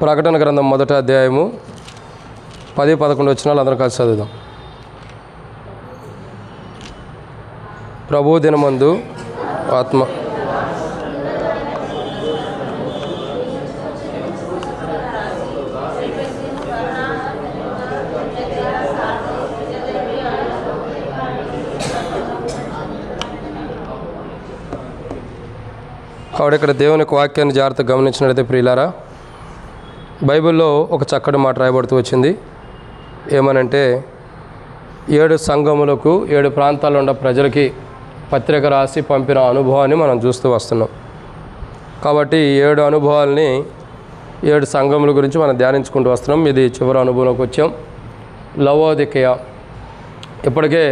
ప్రకటన గ్రంథం 1వ అధ్యాయము 10-11 వచనాలు అందరం కలిసి చదువుదాం. ప్రభు దినమందు ఆత్మ కాబట్టి ఇక్కడ దేవుని యొక్క వాక్యాన్ని జాగ్రత్తగా గమనించినట్లయితే ప్రియులారా, బైబిల్లో ఒక చక్కటి మాట రాయబడుతూ వచ్చింది. ఏమనంటే 7 సంఘములకు 7 ప్రాంతాల్లో ఉన్న ప్రజలకి పత్రిక రాసి పంపిన అనుభవాన్ని మనం చూస్తూ వస్తున్నాం. కాబట్టి 7 అనుభవాల్ని 7 సంఘముల గురించి మనం ధ్యానించుకుంటూ వస్తున్నాం. ఇది చివరి అనుభవంలోకి వచ్చాం. లవోదికయ ఇప్పటికే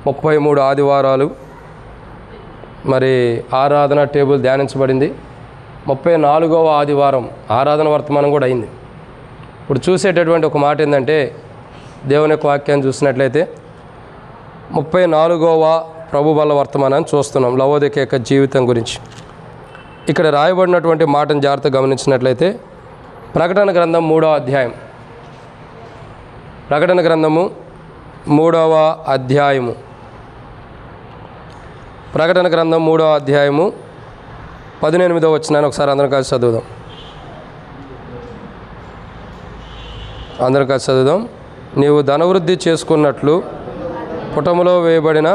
33 ఆదివారాలు మరి ఆరాధన టేబుల్ ధ్యానించబడింది. 34వ ఆదివారం ఆరాధన వర్తమానం కూడా అయింది. ఇప్పుడు చూసేటటువంటి ఒక మాట ఏంటంటే, దేవుని యొక్క వాక్యాన్ని చూసినట్లయితే 34వ ప్రభు బల వర్తమానాన్ని చూస్తున్నాం, లవోదికయ యొక్క జీవితం గురించి. ఇక్కడ రాయబడినటువంటి మాటను జాగ్రత్తగా గమనించినట్లయితే ప్రకటన గ్రంథం 3వ అధ్యాయం, ప్రకటన గ్రంథము 3వ అధ్యాయము, ప్రకటన గ్రంథం 3వ అధ్యాయము 18వ వచనాన్ని ఒకసారి అందరం కలిసి చదువుదాం. అందరం కలిసి చదువుదాం. నీవు ధనవృద్ధి చేసుకున్నట్లు పుటములో వేయబడిన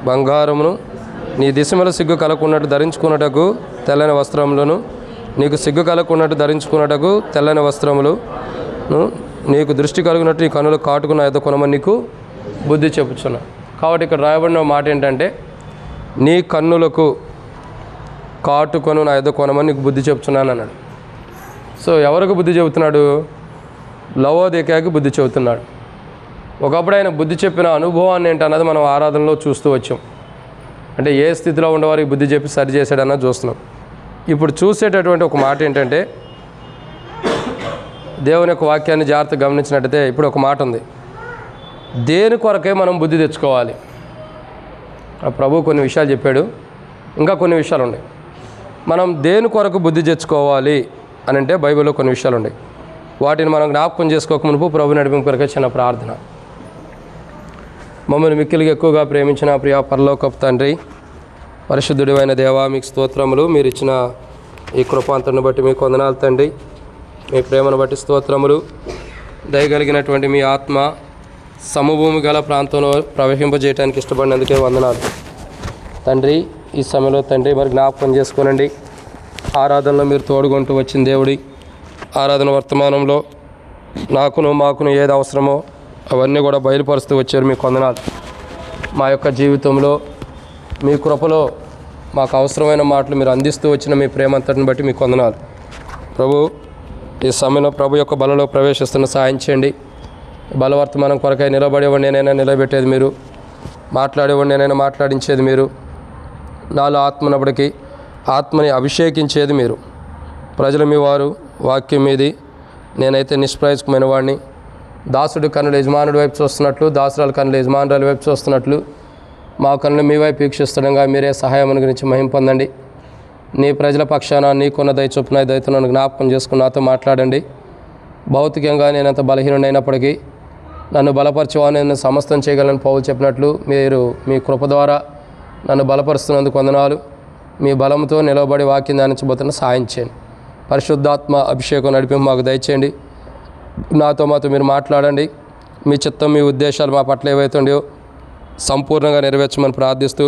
బంగారమును నీ దిశమల సిగ్గు కలకున్నట్టు ధరించుకున్నటకు తెల్లని వస్త్రములను, నీకు సిగ్గు కలకున్నట్టు ధరించుకున్నటకు తెల్లని వస్త్రములను, నీకు దృష్టి కలిగినట్టు నీ కన్నులు కాటుకున్న ఎద్ద కొనమని నీకు బుద్ధి చెప్పుచున్నా. కాబట్టి ఇక్కడ రాయబడిన మాట ఏంటంటే, నీ కన్నులకు కాటుకొను నా ఎద్ద కొనమని నీకు బుద్ధి చెప్తున్నాను అన్నాడు. సో ఎవరికి బుద్ధి చెబుతున్నాడు? లవోదికయకి బుద్ధి చెబుతున్నాడు. ఒకప్పుడు ఆయన బుద్ధి చెప్పిన అనుభవాన్ని ఏంటన్నది మనం ఆరాధనలో చూస్తూ వచ్చాం. అంటే ఏ స్థితిలో ఉండేవారికి బుద్ధి చెప్పి సరి చేశాడన్నది చూస్తున్నాం. ఇప్పుడు చూసేటటువంటి ఒక మాట ఏంటంటే, దేవుని యొక్క వాక్యాన్ని జాగ్రత్తగా గమనించినట్టయితే ఇప్పుడు ఒక మాట ఉంది, దేని కొరకే మనం బుద్ధి తెచ్చుకోవాలి. ప్రభు కొన్ని విషయాలు చెప్పాడు, ఇంకా కొన్ని విషయాలు ఉన్నాయి. మనం దేని కొరకు బుద్ధి తెచ్చుకోవాలి అని అంటే బైబిల్లో కొన్ని విషయాలు ఉన్నాయి. వాటిని మనం జ్ఞాపకం చేసుకోక మునుపు ప్రభు నడిపింపు కొరకే చిన్న ప్రార్థన. మమ్మల్ని మిక్కిలిగా ఎక్కువగా ప్రేమించిన ప్రియా పరలోకపు తండ్రి, పరిశుద్ధుడు అయిన దేవా, మీకు స్తోత్రములు. మీరు ఇచ్చిన ఈ కృపాంతను బట్టి మీకు వందనాలు తండ్రి. మీ ప్రేమను బట్టి స్తోత్రములు. దయగలిగినటువంటి మీ ఆత్మ సమభూమి గల ప్రాంతంలో ప్రవహింపజేయడానికి ఇష్టపడినందుకే వందనాలు తండ్రి. ఈ సమయంలో తండ్రి మరి జ్ఞాపకం చేసుకోనండి. ఆరాధనలో మీరు తోడుకుంటూ వచ్చిన దేవుడి, ఆరాధన వర్తమానంలో మాకును ఏది అవసరమో అవన్నీ కూడా బయలుపరుస్తూ వచ్చారు. మీకు వందనాలు. మా యొక్క జీవితంలో మీ కృపలో మాకు అవసరమైన మాటలు మీరు అందిస్తూ వచ్చిన మీ ప్రేమంతటిని బట్టి మీకు వందనాలు ప్రభు. ఈ సమయంలో ప్రభు యొక్క బలలో ప్రవేశిస్తున్న సాయం చేయండి. బలవర్తమానం కొరకై నిలబడేవాడిని నేనైనా నిలబెట్టేది మీరు, మాట్లాడేవాడిని నేనైనా మాట్లాడించేది మీరు, నాలో ఆత్మనప్పటికీ ఆత్మని అభిషేకించేది మీరు. ప్రజలు మీ వారు, వాక్యం మీది. నేనైతే నిష్ప్రయోజకమైన వాడిని. దాసుడు కన్నులు యజమానుడి వైపు చూస్తున్నట్లు, దాసురాలు కన్నులు యజమానురాలి వైపు చూస్తున్నట్లు మా కన్నులు మీ వైపు వీక్షిస్తుండగా మీరే సహాయం గురించి మహిమ పొందండి. నీ ప్రజల పక్షాన నీకున్న దయ చొప్పున దయతో నన్ను జ్ఞాపకం చేసుకుని నాతో మాట్లాడండి. భౌతికంగా నేనంత బలహీనుడైనప్పటికీ నన్ను బలపరచువా, నేను సమస్తం చేయగలను పౌలు చెప్పినట్లు మీరు మీ కృప ద్వారా నన్ను బలపరుస్తున్నందుకు వందనాలు. మీ బలంతో నిలబడి వాక్యం ధ్యానించబోతున్న సాయం చేయండి. పరిశుద్ధాత్మ అభిషేకం నడిపి మాకు దయచేయండి. నాతో మాతో మీరు మాట్లాడండి. మీ చిత్తం, మీ ఉద్దేశాలు మా పట్ల ఏవైతుండో సంపూర్ణంగా నెరవేర్చమని ప్రార్థిస్తూ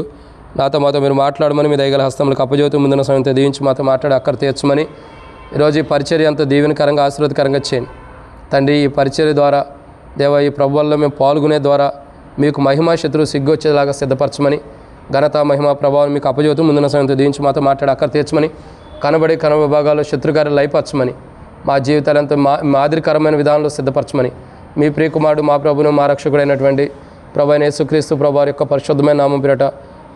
నాతో మాతో మీరు మాట్లాడమని మీ దయగల హస్తములకు అప్పజోతూ ముందున్న సమయంతో దీవించి మాతో మాట్లాడి అక్కర తీర్చమని, ఈరోజు ఈ పరిచర్య అంతా దీవెనకరంగా ఆశీర్వాదకరంగా చేయండి తండ్రి. ఈ పరిచర్య ద్వారా దేవ, ఈ ప్రభు వల్ల మేము పాల్గొనే ద్వారా మీకు మహిమ శత్రువు సిగ్గొచ్చేలాగా సిద్ధపరచమని, ఘనత మహిమ ప్రభావం మీకు అప్పజోతూ ముందున్న సమయంతో దీవించి మాతో మాట్లాడి అక్కర తీర్చమని, కనబడే విభాగాల్లో శత్రుగారి లయపరచమని, మా జీవితాలంతా మాదిరికరమైన విధానంలో సిద్ధపరచమని, మీ ప్రియకుమారుడు మా ప్రభును మా రక్షకుడైనటువంటి ప్రభు అయిన యేసుక్రీస్తు ప్రభు యొక్క పరిశుద్ధమైన నామం పేరట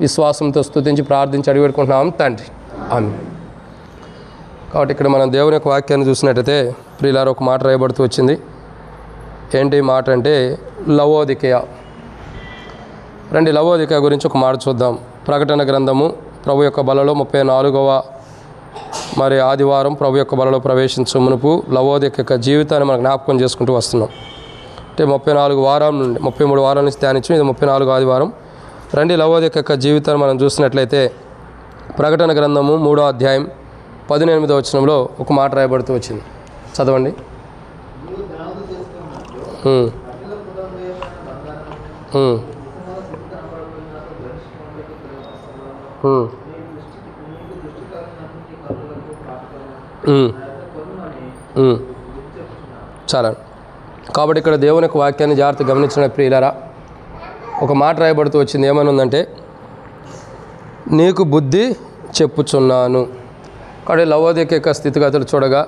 విశ్వాసంతో స్తుతించి ప్రార్థించి అడిగిపెట్టుకుంటున్నాం తండ్రి, ఆమేన్. కాబట్టి ఇక్కడ మనం దేవుని యొక్క వాక్యాన్ని చూసినట్టయితే ప్రియులారా ఒక మాట రాయబడుతూ వచ్చింది. ఏంటి మాట అంటే లవోదికయ. రండి లవోదికయ గురించి ఒక మాట చూద్దాం. ప్రకటన గ్రంథము ప్రభు యొక్క బలలో 34వ మరి ఆదివారం ప్రభు యొక్క బలలో ప్రవేశించే మునుపు లవోదిక యొక్క జీవితాన్ని మనం జ్ఞాపకం చేసుకుంటూ వస్తున్నాం. అంటే 34 వారాల నుండి 33 వారాల నుంచి ధ్యానించాం. ఇది 34 ఆదివారం. రండి, లవోదిక యొక్క జీవితాన్ని మనం చూసినట్లయితే ప్రకటన గ్రంథము 3వ అధ్యాయం 18వ వచనంలో ఒక మాట రాయబడుతూ వచ్చింది. చదవండి. చాలా. కాబట్టి ఇక్కడ దేవుని యొక్క వాక్యాన్ని జాగ్రత్తగా గమనించిన ప్రియులారా, ఒక మాట రాయబడుతూ వచ్చింది. ఏమని ఉందంటే, నీకు బుద్ధి చెప్పుచున్నాను. కాబట్టి లవోదిక యొక్క స్థితిగతులు చూడగా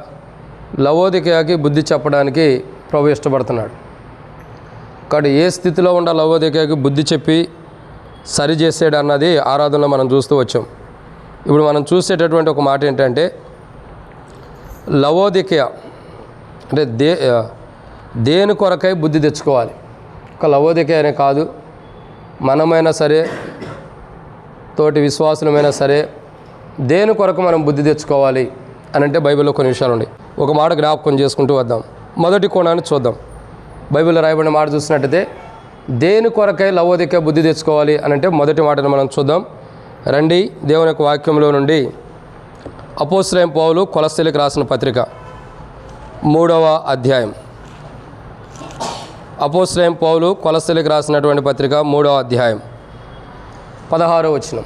లవోదికకి బుద్ధి చెప్పడానికి ప్రభు ఇష్టపడుతున్నాడు. కాబట్టి ఏ స్థితిలో ఉన్న లవోదికకి బుద్ధి చెప్పి సరి చేసాడు అన్నది ఆరాధనలో మనం చూస్తూ వచ్చాం. ఇప్పుడు మనం చూసేటటువంటి ఒక మాట ఏంటంటే, లవోదిక అంటే దేని కొరకై బుద్ధి తెచ్చుకోవాలి. ఒక లవోదిక అనే కాదు, మనమైనా సరే, తోటి విశ్వాసులమైనా సరే, దేని కొరకు మనం బుద్ధి తెచ్చుకోవాలి అని అంటే బైబిల్లో కొన్ని విషయాలు ఉన్నాయి. ఒక మాట జ్ఞాపకం చేసుకుంటూ వద్దాం. మొదటి కోణాన్ని చూద్దాం. బైబిల్లో రాయబడిన మాట చూసినట్టయితే దేని కొరకై లవోదిక బుద్ధి తెచ్చుకోవాలి అని అంటే మొదటి మాటను మనం చూద్దాం. రండి, దేవుని యొక్క వాక్యంలో నుండి అపోస్తలుడైన పౌలు కొలస్సీలకు రాసిన పత్రిక 3వ అధ్యాయం. అపోస్తలుడైన పౌలు కొలస్సీలకు రాసినటువంటి పత్రిక 3వ అధ్యాయం 16వ వచనం.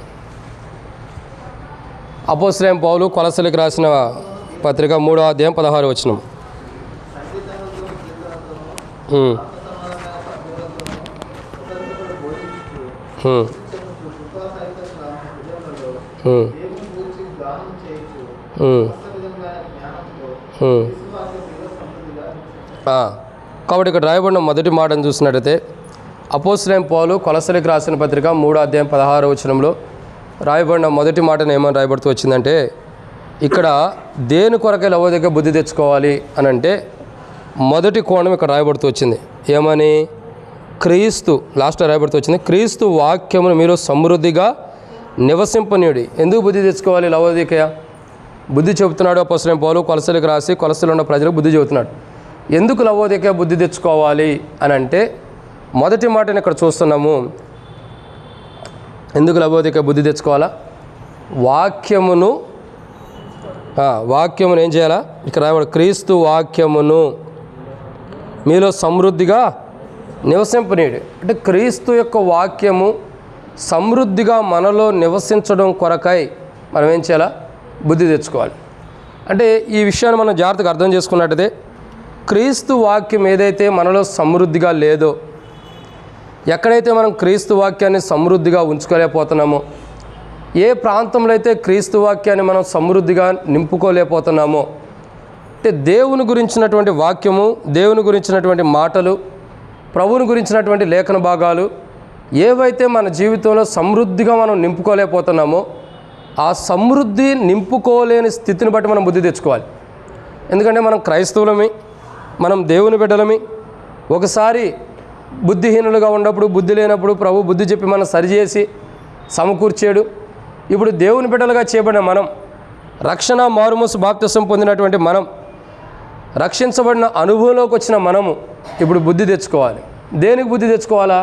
అపోస్తలుడైన పౌలు కొలస్సీలకు రాసిన పత్రిక 3వ అధ్యాయం 16వ వచనం. కాబట్టి ఇక్కడ రాయబడిన మొదటి మాటను చూసినట్టయితే అపోస్తలుడైన పౌలు కొలస్సీలకు రాసిన పత్రిక 3వ అధ్యాయం 16వ వచనంలో రాయబడిన మొదటి మాటను ఏమని రాయబడుతూ వచ్చిందంటే, ఇక్కడ దేని కొరకై లవోదిక బుద్ధి తెచ్చుకోవాలి అని అంటే మొదటి కోణం ఇక్కడ రాయబడుతూ వచ్చింది. ఏమని? క్రీస్తు, లాస్ట్లో రాయబడుతూ వచ్చింది, క్రీస్తు వాక్యమును మీరు సమృద్ధిగా నివసింపనీయుడి. ఎందుకు బుద్ధి తెచ్చుకోవాలి లవోదిక? బుద్ధి చెబుతున్నాడు అపోస్తలుడైన పౌలు కొలస్సీలకు రాసి కొలస్సీలో ఉన్న ప్రజలకు బుద్ధి చెబుతున్నాడు. ఎందుకు లవోదిక బుద్ధి తెచ్చుకోవాలి అని అంటే మొదటి మాటను ఇక్కడ చూస్తున్నాము. ఎందుకు లవోదిక బుద్ధి తెచ్చుకోవాలా? వాక్యమును ఏం చేయాలా? ఇక్కడ రాయబడి క్రీస్తు వాక్యమును మీలో సమృద్ధిగా నివసింపనీయుడు. అంటే క్రీస్తు యొక్క వాక్యము సమృద్ధిగా మనలో నివసించడం కొరకై మనం ఏం చేయాలా? బుద్ధి తెచ్చుకోవాలి. అంటే ఈ విషయాన్ని మనం జాగ్రత్తగా అర్థం చేసుకున్నట్టయితే క్రీస్తు వాక్యం ఏదైతే మనలో సమృద్ధిగా లేదో, ఎక్కడైతే మనం క్రీస్తు వాక్యాన్ని సమృద్ధిగా ఉంచుకోలేకపోతున్నామో, ఏ ప్రాంతంలో అయితే క్రీస్తు వాక్యాన్ని మనం సమృద్ధిగా నింపుకోలేకపోతున్నామో, అంటే దేవుని గురించినటువంటి వాక్యము, దేవుని గురించినటువంటి మాటలు, ప్రభువుని గురించినటువంటి లేఖన భాగాలు ఏవైతే మన జీవితంలో సమృద్ధిగా మనం నింపుకోలేకపోతున్నామో, ఆ సమృద్ధి నింపుకోలేని స్థితిని బట్టి మనం బుద్ధి తెచ్చుకోవాలి. ఎందుకంటే మనం క్రైస్తవులమి, మనం దేవుని బిడ్డలమి. ఒకసారి బుద్ధిహీనులుగా ఉన్నప్పుడు, బుద్ధి లేనప్పుడు ప్రభు బుద్ధి చెప్పి మనం సరిచేసి సమకూర్చాడు. ఇప్పుడు దేవుని బిడ్డలుగా చేయబడిన మనం, రక్షణ మారుమోసు బాప్తిసం పొందినటువంటి మనం, రక్షించబడిన అనుభవంలోకి వచ్చిన మనము ఇప్పుడు బుద్ధి తెచ్చుకోవాలి. దేనికి బుద్ధి తెచ్చుకోవాలా?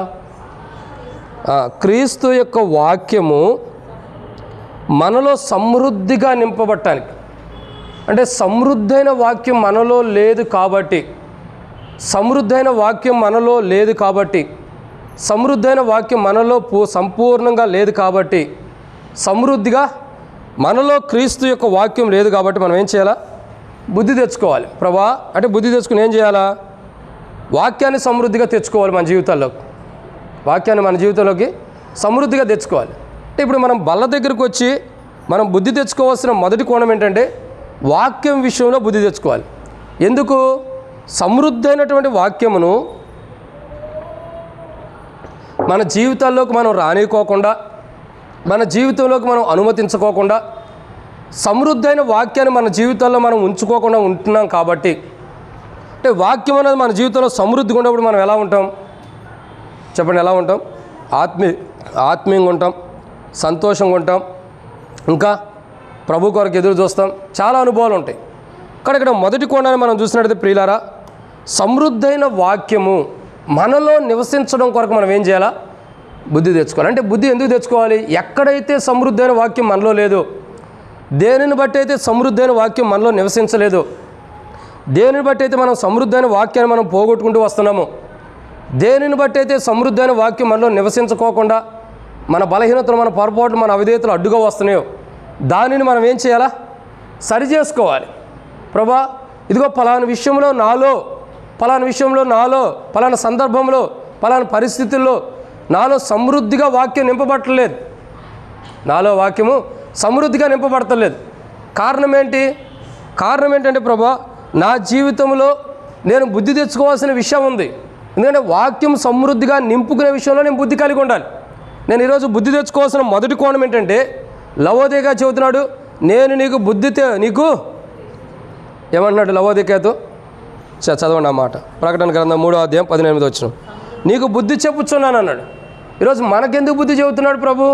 క్రీస్తు యొక్క వాక్యము మనలో సమృద్ధిగా నింపబట్టానికి. అంటే సమృద్ధైన వాక్యం మనలో లేదు కాబట్టి, సమృద్ధైన వాక్యం మనలో లేదు కాబట్టి, సమృద్ధైన వాక్యం మనలో సంపూర్ణంగా లేదు కాబట్టి, సమృద్ధిగా మనలో క్రీస్తు యొక్క వాక్యం లేదు కాబట్టి మనం ఏం చేయాలా? బుద్ధి తెచ్చుకోవాలి. ప్రభా అంటే బుద్ధి తెచ్చుకుని ఏం చేయాలా? వాక్యాన్ని సమృద్ధిగా తెచ్చుకోవాలి మన జీవితాల్లోకి. వాక్యాన్ని మన జీవితంలోకి సమృద్ధిగా తెచ్చుకోవాలి. అంటే ఇప్పుడు మనం బల్ల దగ్గరికి వచ్చి మనం బుద్ధి తెచ్చుకోవాల్సిన మొదటి కోణం ఏంటంటే వాక్యం విషయంలో బుద్ధి తెచ్చుకోవాలి. ఎందుకు? సమృద్ధైనటువంటి వాక్యమును మన జీవితాల్లోకి మనం రానికోకుండా, మన జీవితంలోకి మనం అనుమతించుకోకుండా, సమృద్ధైన వాక్యాన్ని మన జీవితాల్లో మనం ఉంచుకోకుండా ఉంటున్నాం కాబట్టి, అంటే వాక్యం అనేది మన జీవితంలో సమృద్ధిగా ఉన్నప్పుడు మనం ఎలా ఉంటాం చెప్పండి? ఎలా ఉంటాం? ఆత్మీయంగా ఉంటాం, సంతోషంగా ఉంటాం, ఇంకా ప్రభు కొరకు ఎదురు చూస్తాం, చాలా అనుభవాలు ఉంటాయి. కానీ ఇక్కడ మొదటి కోణాన్ని మనం చూసినట్లయితే ప్రియులారా, సమృద్ధైన వాక్యము మనలో నివసించడం కొరకు మనం ఏం చేయాలా? బుద్ధి తెచ్చుకోవాలి. అంటే బుద్ధి ఎందుకు తెచ్చుకోవాలి? ఎక్కడైతే సమృద్ధైన వాక్యం మనలో లేదో, దేనిని బట్టి అయితే సమృద్ధైన వాక్యం మనలో నివసించలేదు, దేనిని బట్టి అయితే మనం సమృద్ధైన వాక్యాన్ని మనం పోగొట్టుకుంటూ వస్తున్నాము, దేనిని బట్టి అయితే సమృద్ధైన వాక్యం మనలో నివసించుకోకుండా మన బలహీనతలు, మన పొరపాట్లు, మన అవిధేయతలు అడ్డుగా వస్తున్నాయో దానిని మనం ఏం చేయాలా? సరి చేసుకోవాలి. ప్రభా, ఇదిగో పలానా విషయంలో నాలో, పలానా సందర్భంలో, పలానా పరిస్థితుల్లో నాలో సమృద్ధిగా వాక్యం నింపబట్టలేదు, నాలో వాక్యము సమృద్ధిగా నింపబడతలేదు. కారణం ఏంటంటే ప్రభా, నా జీవితంలో నేను బుద్ధి తెచ్చుకోవాల్సిన విషయం ఉంది. ఎందుకంటే వాక్యం సమృద్ధిగా నింపుకునే విషయంలో నేను బుద్ధి కలిగి ఉండాలి. నేను ఈరోజు బుద్ధి తెచ్చుకోవాల్సిన మొదటి కోణం ఏంటంటే, లవోదికయ చెబుతున్నాడు, నేను నీకు నీకు ఏమంటున్నాడు లవోదికయతో? చదవండి ఆ మాట. ప్రకటన గ్రంథం 3వ అధ్యాయం 18వ వచనం. నీకు బుద్ధి చెప్పుచున్నాను అన్నాడు. ఈరోజు మనకెందుకు బుద్ధి చెబుతున్నాడు ప్రభు?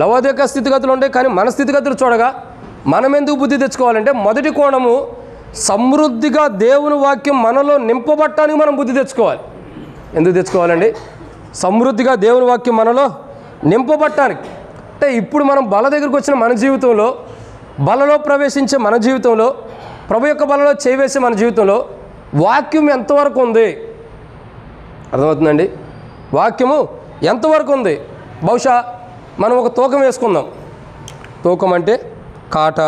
లవోదికయ స్థితిగతులు ఉంటాయి, కానీ మన స్థితిగతులు చూడగా మనం ఎందుకు బుద్ధి తెచ్చుకోవాలంటే, మొదటి కోణము సమృద్ధిగా దేవుని వాక్యం మనలో నింపబట్టడానికి మనం బుద్ధి తెచ్చుకోవాలి. ఎందుకు తెచ్చుకోవాలండి? సమృద్ధిగా దేవుని వాక్యం మనలో నింపబట్టడానికి. అంటే ఇప్పుడు మనం బల దగ్గరికి వచ్చిన మన జీవితంలో, బలలో ప్రవేశించే మన జీవితంలో, ప్రభు యొక్క బలలో చేవేసే మన జీవితంలో వాక్యం ఎంతవరకు ఉంది? అర్థమవుతుందండి? వాక్యము ఎంతవరకు ఉంది? బహుశా మనం ఒక తూకం వేసుకుందాం. తూకం అంటే కాట,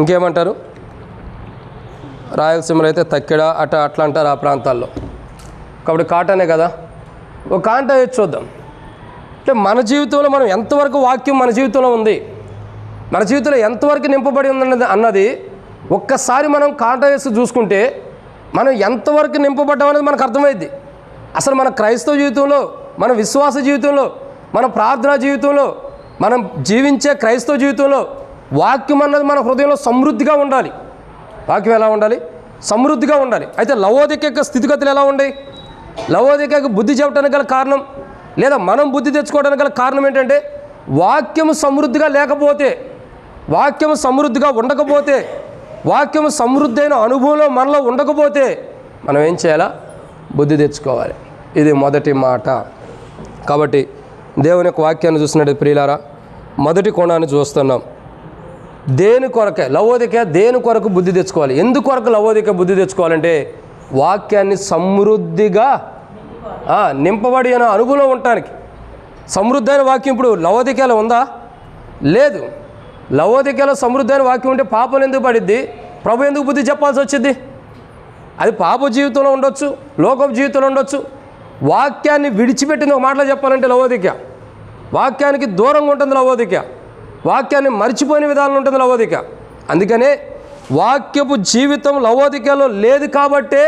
ఇంకేమంటారు? రాయలసీమలో అయితే తక్కెడ అట్లా అంటారు ఆ ప్రాంతాల్లో. కాబట్టి కాటనే కదా. ఒక కాంట వేసి చూద్దాం. అంటే మన జీవితంలో మనం ఎంతవరకు వాక్యం మన జీవితంలో ఉంది, మన జీవితంలో ఎంతవరకు నింపబడి ఉంది అన్నది ఒక్కసారి మనం కాంట వేసి చూసుకుంటే మనం ఎంతవరకు నింపబడ్డాం అనేది మనకు అర్థమైద్ది. అసలు మన క్రైస్తవ జీవితంలో, మన విశ్వాస జీవితంలో, మన ప్రార్థనా జీవితంలో, మనం జీవించే క్రైస్తవ జీవితంలో వాక్యం అన్నది మన హృదయంలో సమృద్ధిగా ఉండాలి. వాక్యం ఎలా ఉండాలి? సమృద్ధిగా ఉండాలి. అయితే లవోదికయ యొక్క స్థితిగతులు ఎలా ఉన్నాయి? లవోదికయకు బుద్ధి చెప్పడానికి గల కారణం, లేదా మనం బుద్ధి తెచ్చుకోవడానికి గల కారణం ఏంటంటే, వాక్యము సమృద్ధిగా లేకపోతే, వాక్యము సమృద్ధిగా ఉండకపోతే, వాక్యము సమృద్ధైన అనుభవంలో మనలో ఉండకపోతే మనం ఏం చేయాలా? బుద్ధి తెచ్చుకోవాలి. ఇది మొదటి మాట. కాబట్టి దేవుని యొక్క వాక్యాన్ని చూసినట్టు ప్రియులారా, మొదటి కోణాన్ని చూస్తున్నాం. దేని కొరకే లవోదికయ దేని కొరకు బుద్ధి తెచ్చుకోవాలి? ఎందుకొరకు లవోదికయ బుద్ధి తెచ్చుకోవాలంటే, వాక్యాన్ని సమృద్ధిగా నింపబడి అనే అనుభవంలో ఉండటానికి. సమృద్ధైన వాక్యం ఇప్పుడు లవోదికయలో ఉందా? లేదు. లవోదికయలో సమృద్ధైన వాక్యం ఉంటే పాపం ఎందుకు పడిద్ది? ప్రభు ఎందుకు బుద్ధి చెప్పాల్సి వచ్చింది? అది పాప జీవితంలో ఉండొచ్చు, లోకపు జీవితంలో ఉండొచ్చు. వాక్యాన్ని విడిచిపెట్టింది ఒక మాటలో చెప్పాలంటే లవోదికయ. వాక్యానికి దూరంగా ఉంటుంది లవోదికయ. వాక్యాన్ని మర్చిపోయిన విధానం ఉంటుంది లవోదికయ. అందుకనే వాక్యపు జీవితం లవోదికయలో లేదు కాబట్టే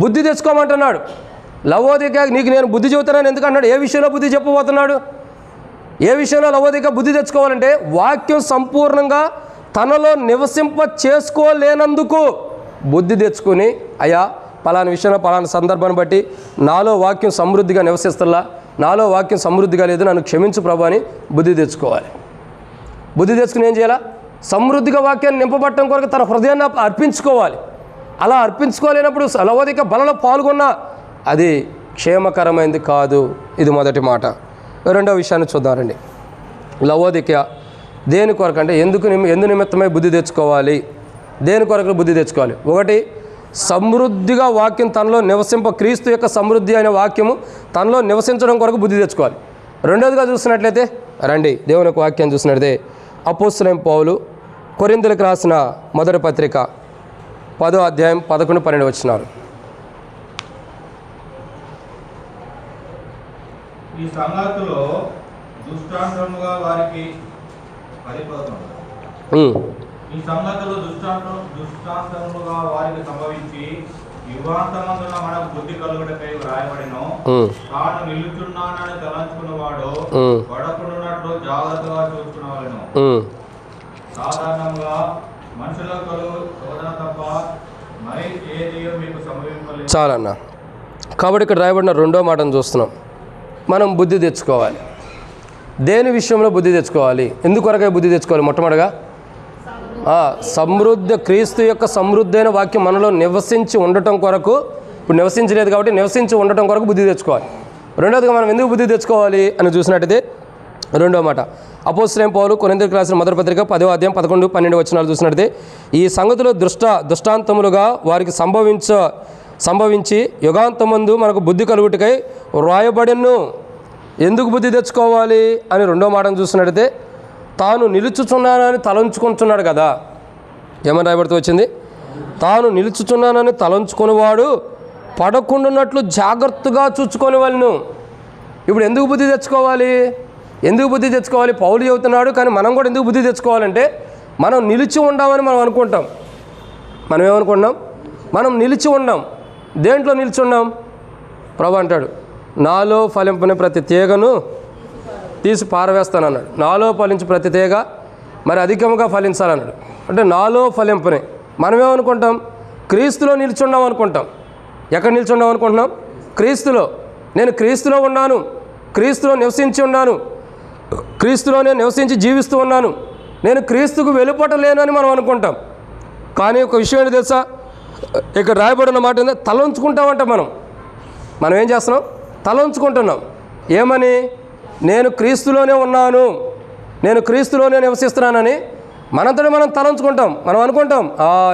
బుద్ధి తెచ్చుకోమంటున్నాడు. లవోదికయ నీకు నేను బుద్ధి చెబుతానని ఎందుకంటున్నాడు? ఏ విషయంలో బుద్ధి చెప్పబోతున్నాడు? ఏ విషయంలో లవోదికయ బుద్ధి తెచ్చుకోవాలంటే, వాక్యం సంపూర్ణంగా తనలో నివసింప చేసుకోలేనందుకు బుద్ధి తెచ్చుకొని, అయ్యా పలానా విషయంలో పలానా సందర్భాన్ని బట్టి నాలో వాక్యం సమృద్ధిగా నివసిస్తున్నా, నాలో వాక్యం సమృద్ధిగా లేదు, నన్ను క్షమించు ప్రభు అని బుద్ధి తెచ్చుకోవాలి. బుద్ధి తెచ్చుకుని ఏం చేయాలా? సమృద్ధిగా వాక్యాన్ని నింపబట్టడం కొరకు తన హృదయాన్ని అర్పించుకోవాలి. అలా అర్పించుకోలేనప్పుడు లవోదికయ బలలో పాల్గొన్నా అది క్షేమకరమైంది కాదు. ఇది మొదటి మాట. రెండవ విషయాన్ని చూద్దామండి. లవోదికయ దేని కొరకు అంటే ఎందు నిమిత్తమై బుద్ధి తెచ్చుకోవాలి? దేని కొరకు బుద్ధి తెచ్చుకోవాలి? ఒకటి, సమృద్ధిగా వాక్యం తనలో క్రీస్తు యొక్క సమృద్ధి అనే వాక్యము తనలో నివసించడం కొరకు బుద్ధి తెచ్చుకోవాలి. రెండవదిగా చూసినట్లయితే రండి, దేవుని యొక్క వాక్యాన్ని చూసినట్లయితే అపోస్తలుడైన పౌలు కొరింథీయులకు రాసిన మొదటి పత్రిక 10వ అధ్యాయం 11-12 వచనాలు. ఈ సంగతులు దృష్టాంతముగా వారికి సంభవించి యుగాంతమందున మనకు బుద్ధి కలుగుటకై వ్రాయబడిను. తాను నిలుచున్నానని తలంచుకున్నవాడు పడకుండానట్లు జాగ్రత్తగా చూసుకునవలెను. సాధారణంగా మనుషులకు కలుగు శోధన తప్ప మరి ఏది మీకు సంభవింపలేదు. చాలన్నా. కాబట్టి ఇక్కడ రాయబడిన రెండో మాటను చూస్తున్నాం. మనం బుద్ధి తెచ్చుకోవాలి. దేని విషయంలో బుద్ధి తెచ్చుకోవాలి? ఎందుకొరకే బుద్ధి తెచ్చుకోవాలి? మొట్టమొదటిగా సమృద్ధి, క్రీస్తు యొక్క సమృద్ధైన వాక్యం మనలో నివసించి ఉండటం కొరకు, ఇప్పుడు నివసించలేదు కాబట్టి నివసించి ఉండటం కొరకు బుద్ధి తెచ్చుకోవాలి. రెండోదిగా మనం ఎందుకు బుద్ధి తెచ్చుకోవాలి అని చూసినట్టయితే రెండో మాట, అపోస్తలుడైన పౌలు కొరింథీయులకు రాసిన మొదటి పత్రిక 10వ అధ్యాయం 11, 12 వచనాలు చూసినట్టయితే, ఈ సంగతులు దృష్టాంతములుగా వారికి సంభవించి యుగాంతమందు మనకు బుద్ధి కలుగుటకై వ్రాయబడెను. ఎందుకు బుద్ధి తెచ్చుకోవాలి అని రెండో మాటను చూసినట్టయితే, తాను నిలుచుచున్నానని తలంచుకుంటున్నాడు కదా. ఏమని రాయబడుతూ వచ్చింది? తాను నిలుచుచున్నానని తలంచుకునేవాడు పడకుండాన్నట్లు జాగ్రత్తగా చూచుకొని వాళ్ళను. ఇప్పుడు ఎందుకు బుద్ధి తెచ్చుకోవాలి? పౌలు చెబుతున్నాడు, కానీ మనం కూడా ఎందుకు బుద్ధి తెచ్చుకోవాలంటే, మనం నిలిచి ఉండామని మనం అనుకుంటాం. మనం ఏమనుకుంటున్నాం? మనం నిలిచి ఉండాం. దేంట్లో నిలిచి ఉన్నాం? ప్రభు అంటాడు, నాలో ఫలింపని ప్రతి తీగను తీసి పారవేస్తానన్నాడు. నాలో ఫలించి ప్రతి తీగ మరి అధికంగా ఫలించాలన్నాడు. అంటే నాలో ఫలింపని మనమేమనుకుంటాం? క్రీస్తులో నిల్చున్నాం అనుకుంటాం. ఎక్కడ నిల్చున్నాం అనుకుంటున్నాం? క్రీస్తులో. నేను క్రీస్తులో ఉన్నాను, క్రీస్తులో నివసించి ఉన్నాను, క్రీస్తులోనే నివసించి జీవిస్తూ ఉన్నాను, నేను క్రీస్తుకు వెలుపటలేను అని మనం అనుకుంటాం. కానీ ఒక విషయం ఏంటి తెలుసా? ఇక్కడ రాయబడిన మాట ఏంటంటే, తలంచుకుంటామంట. మనం ఏం చేస్తున్నాం? తలంచుకుంటున్నాం. ఏమని? నేను క్రీస్తులోనే ఉన్నాను, నేను క్రీస్తులోనే నివసిస్తున్నానని మనంతటి మనం తలంచుకుంటాం. మనం అనుకుంటాం,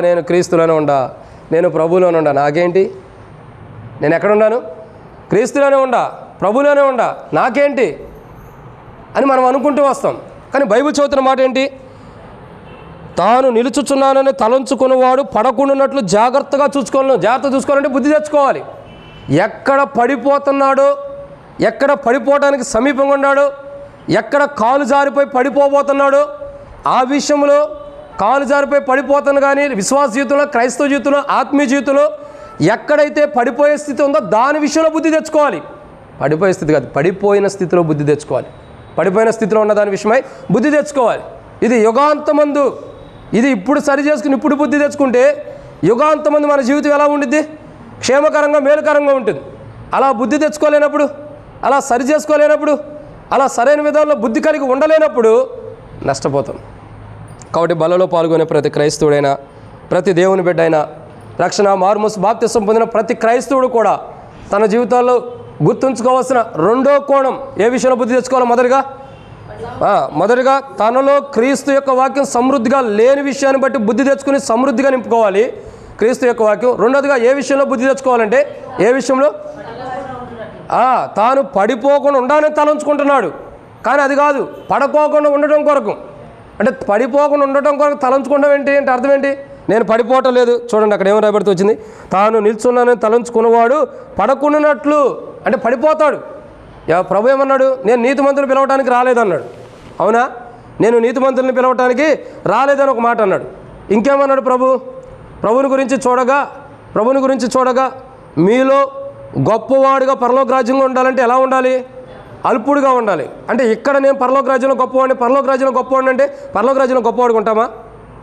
నేను క్రీస్తులోనే ఉండా, నేను ప్రభువులోనే ఉండా, నాకేంటి, నేను ఎక్కడున్నాను? క్రీస్తులోనే ఉండా, ప్రభులోనే ఉండా, నాకేంటి అని మనం అనుకుంటూ వస్తాం. కానీ బైబిల్ చదువుతున్న మాట ఏంటి? తాను నిలుచుచున్నానని తలంచుకున్నవాడు పడకుండాన్నట్లు జాగ్రత్తగా చూసుకోవాలంటే బుద్ధి తెచ్చుకోవాలి. ఎక్కడ పడిపోతున్నాడో, ఎక్కడ పడిపోవడానికి సమీపంగా ఉన్నాడో, ఎక్కడ కాలు జారిపోయి పడిపోబోతున్నాడో, ఆ విషయంలో కాలు జారిపోయి పడిపోతాను. కానీ విశ్వాస జీవితంలో, క్రైస్తవ జీవితంలో, ఆత్మీయ జీవితంలో ఎక్కడైతే పడిపోయే స్థితి ఉందో దాని విషయంలో బుద్ధి తెచ్చుకోవాలి. పడిపోయే స్థితి కాదు, పడిపోయిన స్థితిలో బుద్ధి తెచ్చుకోవాలి. పడిపోయిన స్థితిలో ఉన్న దాని విషయమై బుద్ధి తెచ్చుకోవాలి. ఇది యుగాంతమందు, ఇది ఇప్పుడు సరి చేసుకుని ఇప్పుడు బుద్ధి తెచ్చుకుంటే యుగాంతమందు మన జీవితం ఎలా ఉండిద్ది? క్షేమకరంగా, మేలుకరంగా ఉంటుంది. అలా బుద్ధి తెచ్చుకోలేనప్పుడు, అలా సరి చేసుకోలేనప్పుడు, అలా సరైన విధానంలో బుద్ధి కలిగి ఉండలేనప్పుడు నష్టపోతాం. కాబట్టి బలలో పాల్గొనే ప్రతి క్రైస్తవుడైనా, ప్రతి దేవుని బిడ్డ అయినా, రక్షణ మార్మోస్ బాప్తిసం పొందిన ప్రతి క్రైస్తవుడు కూడా తన జీవితాల్లో గుర్తుంచుకోవాల్సిన రెండో కోణం ఏ విషయంలో బుద్ధి తెచ్చుకోవాలి? మొదటిగా తనలో క్రీస్తు యొక్క వాక్యం సమృద్ధిగా లేని విషయాన్ని బట్టి బుద్ధి తెచ్చుకుని సమృద్ధిగా నింపుకోవాలి క్రీస్తు యొక్క వాక్యం. రెండోదిగా ఏ విషయంలో బుద్ధి తెచ్చుకోవాలంటే, ఏ విషయంలో? తాను పడిపోకుండా ఉండాలని తలంచుకుంటున్నాడు, కానీ అది కాదు, పడుకోకుండా ఉండటం కొరకు. అంటే పడిపోకుండా ఉండటం కొరకు తలంచుకోవడం ఏంటి అంటే అర్థం ఏంటి? నేను పడిపోవటం లేదు. చూడండి అక్కడ ఏమో రాయబడుతూ వచ్చింది, తాను నిల్చున్నానని తలంచుకున్నవాడు పడకుండానట్లు, అంటే పడిపోతాడు. ప్రభు ఏమన్నాడు? నేను నీతిమంతుని పిలవటానికి రాలేదన్నాడు. అవునా? నేను నీతిమంతుల్ని పిలవటానికి రాలేదని ఒక మాట అన్నాడు. ఇంకేమన్నాడు ప్రభుని గురించి చూడగా మీలో గొప్పవాడిగా పరలోక రాజ్యంగా ఉండాలంటే ఎలా ఉండాలి? అల్పుడుగా ఉండాలి. అంటే ఇక్కడ నేను పరలోక రాజ్యంలో గొప్పవాడిని, పరలోక రాజ్యంలో గొప్పవాడిని అంటే పరలోక రాజ్యంలో గొప్పవాడిగా ఉంటామా?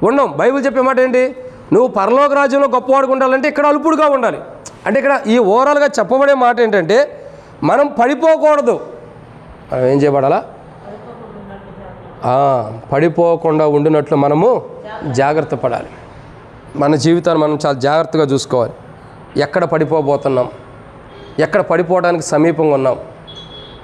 ఉండం. బైబిల్ చెప్పే మాట ఏంటి? నువ్వు పరలోక రాజ్యంలో గొప్పవాడిగా ఉండాలంటే ఇక్కడ అల్పుడుగా ఉండాలి. అంటే ఇక్కడ ఈ ఓవరాల్గా చెప్పబడే మాట ఏంటంటే, మనం పడిపోకూడదు. మనం ఏం చేయబడాలా? పడిపోకుండా ఉండినట్లు మనము జాగ్రత్త పడాలి. మన జీవితాన్ని మనం చాలా జాగ్రత్తగా చూసుకోవాలి. ఎక్కడ పడిపోబోతున్నాం, ఎక్కడ పడిపోవడానికి సమీపంగా ఉన్నాం,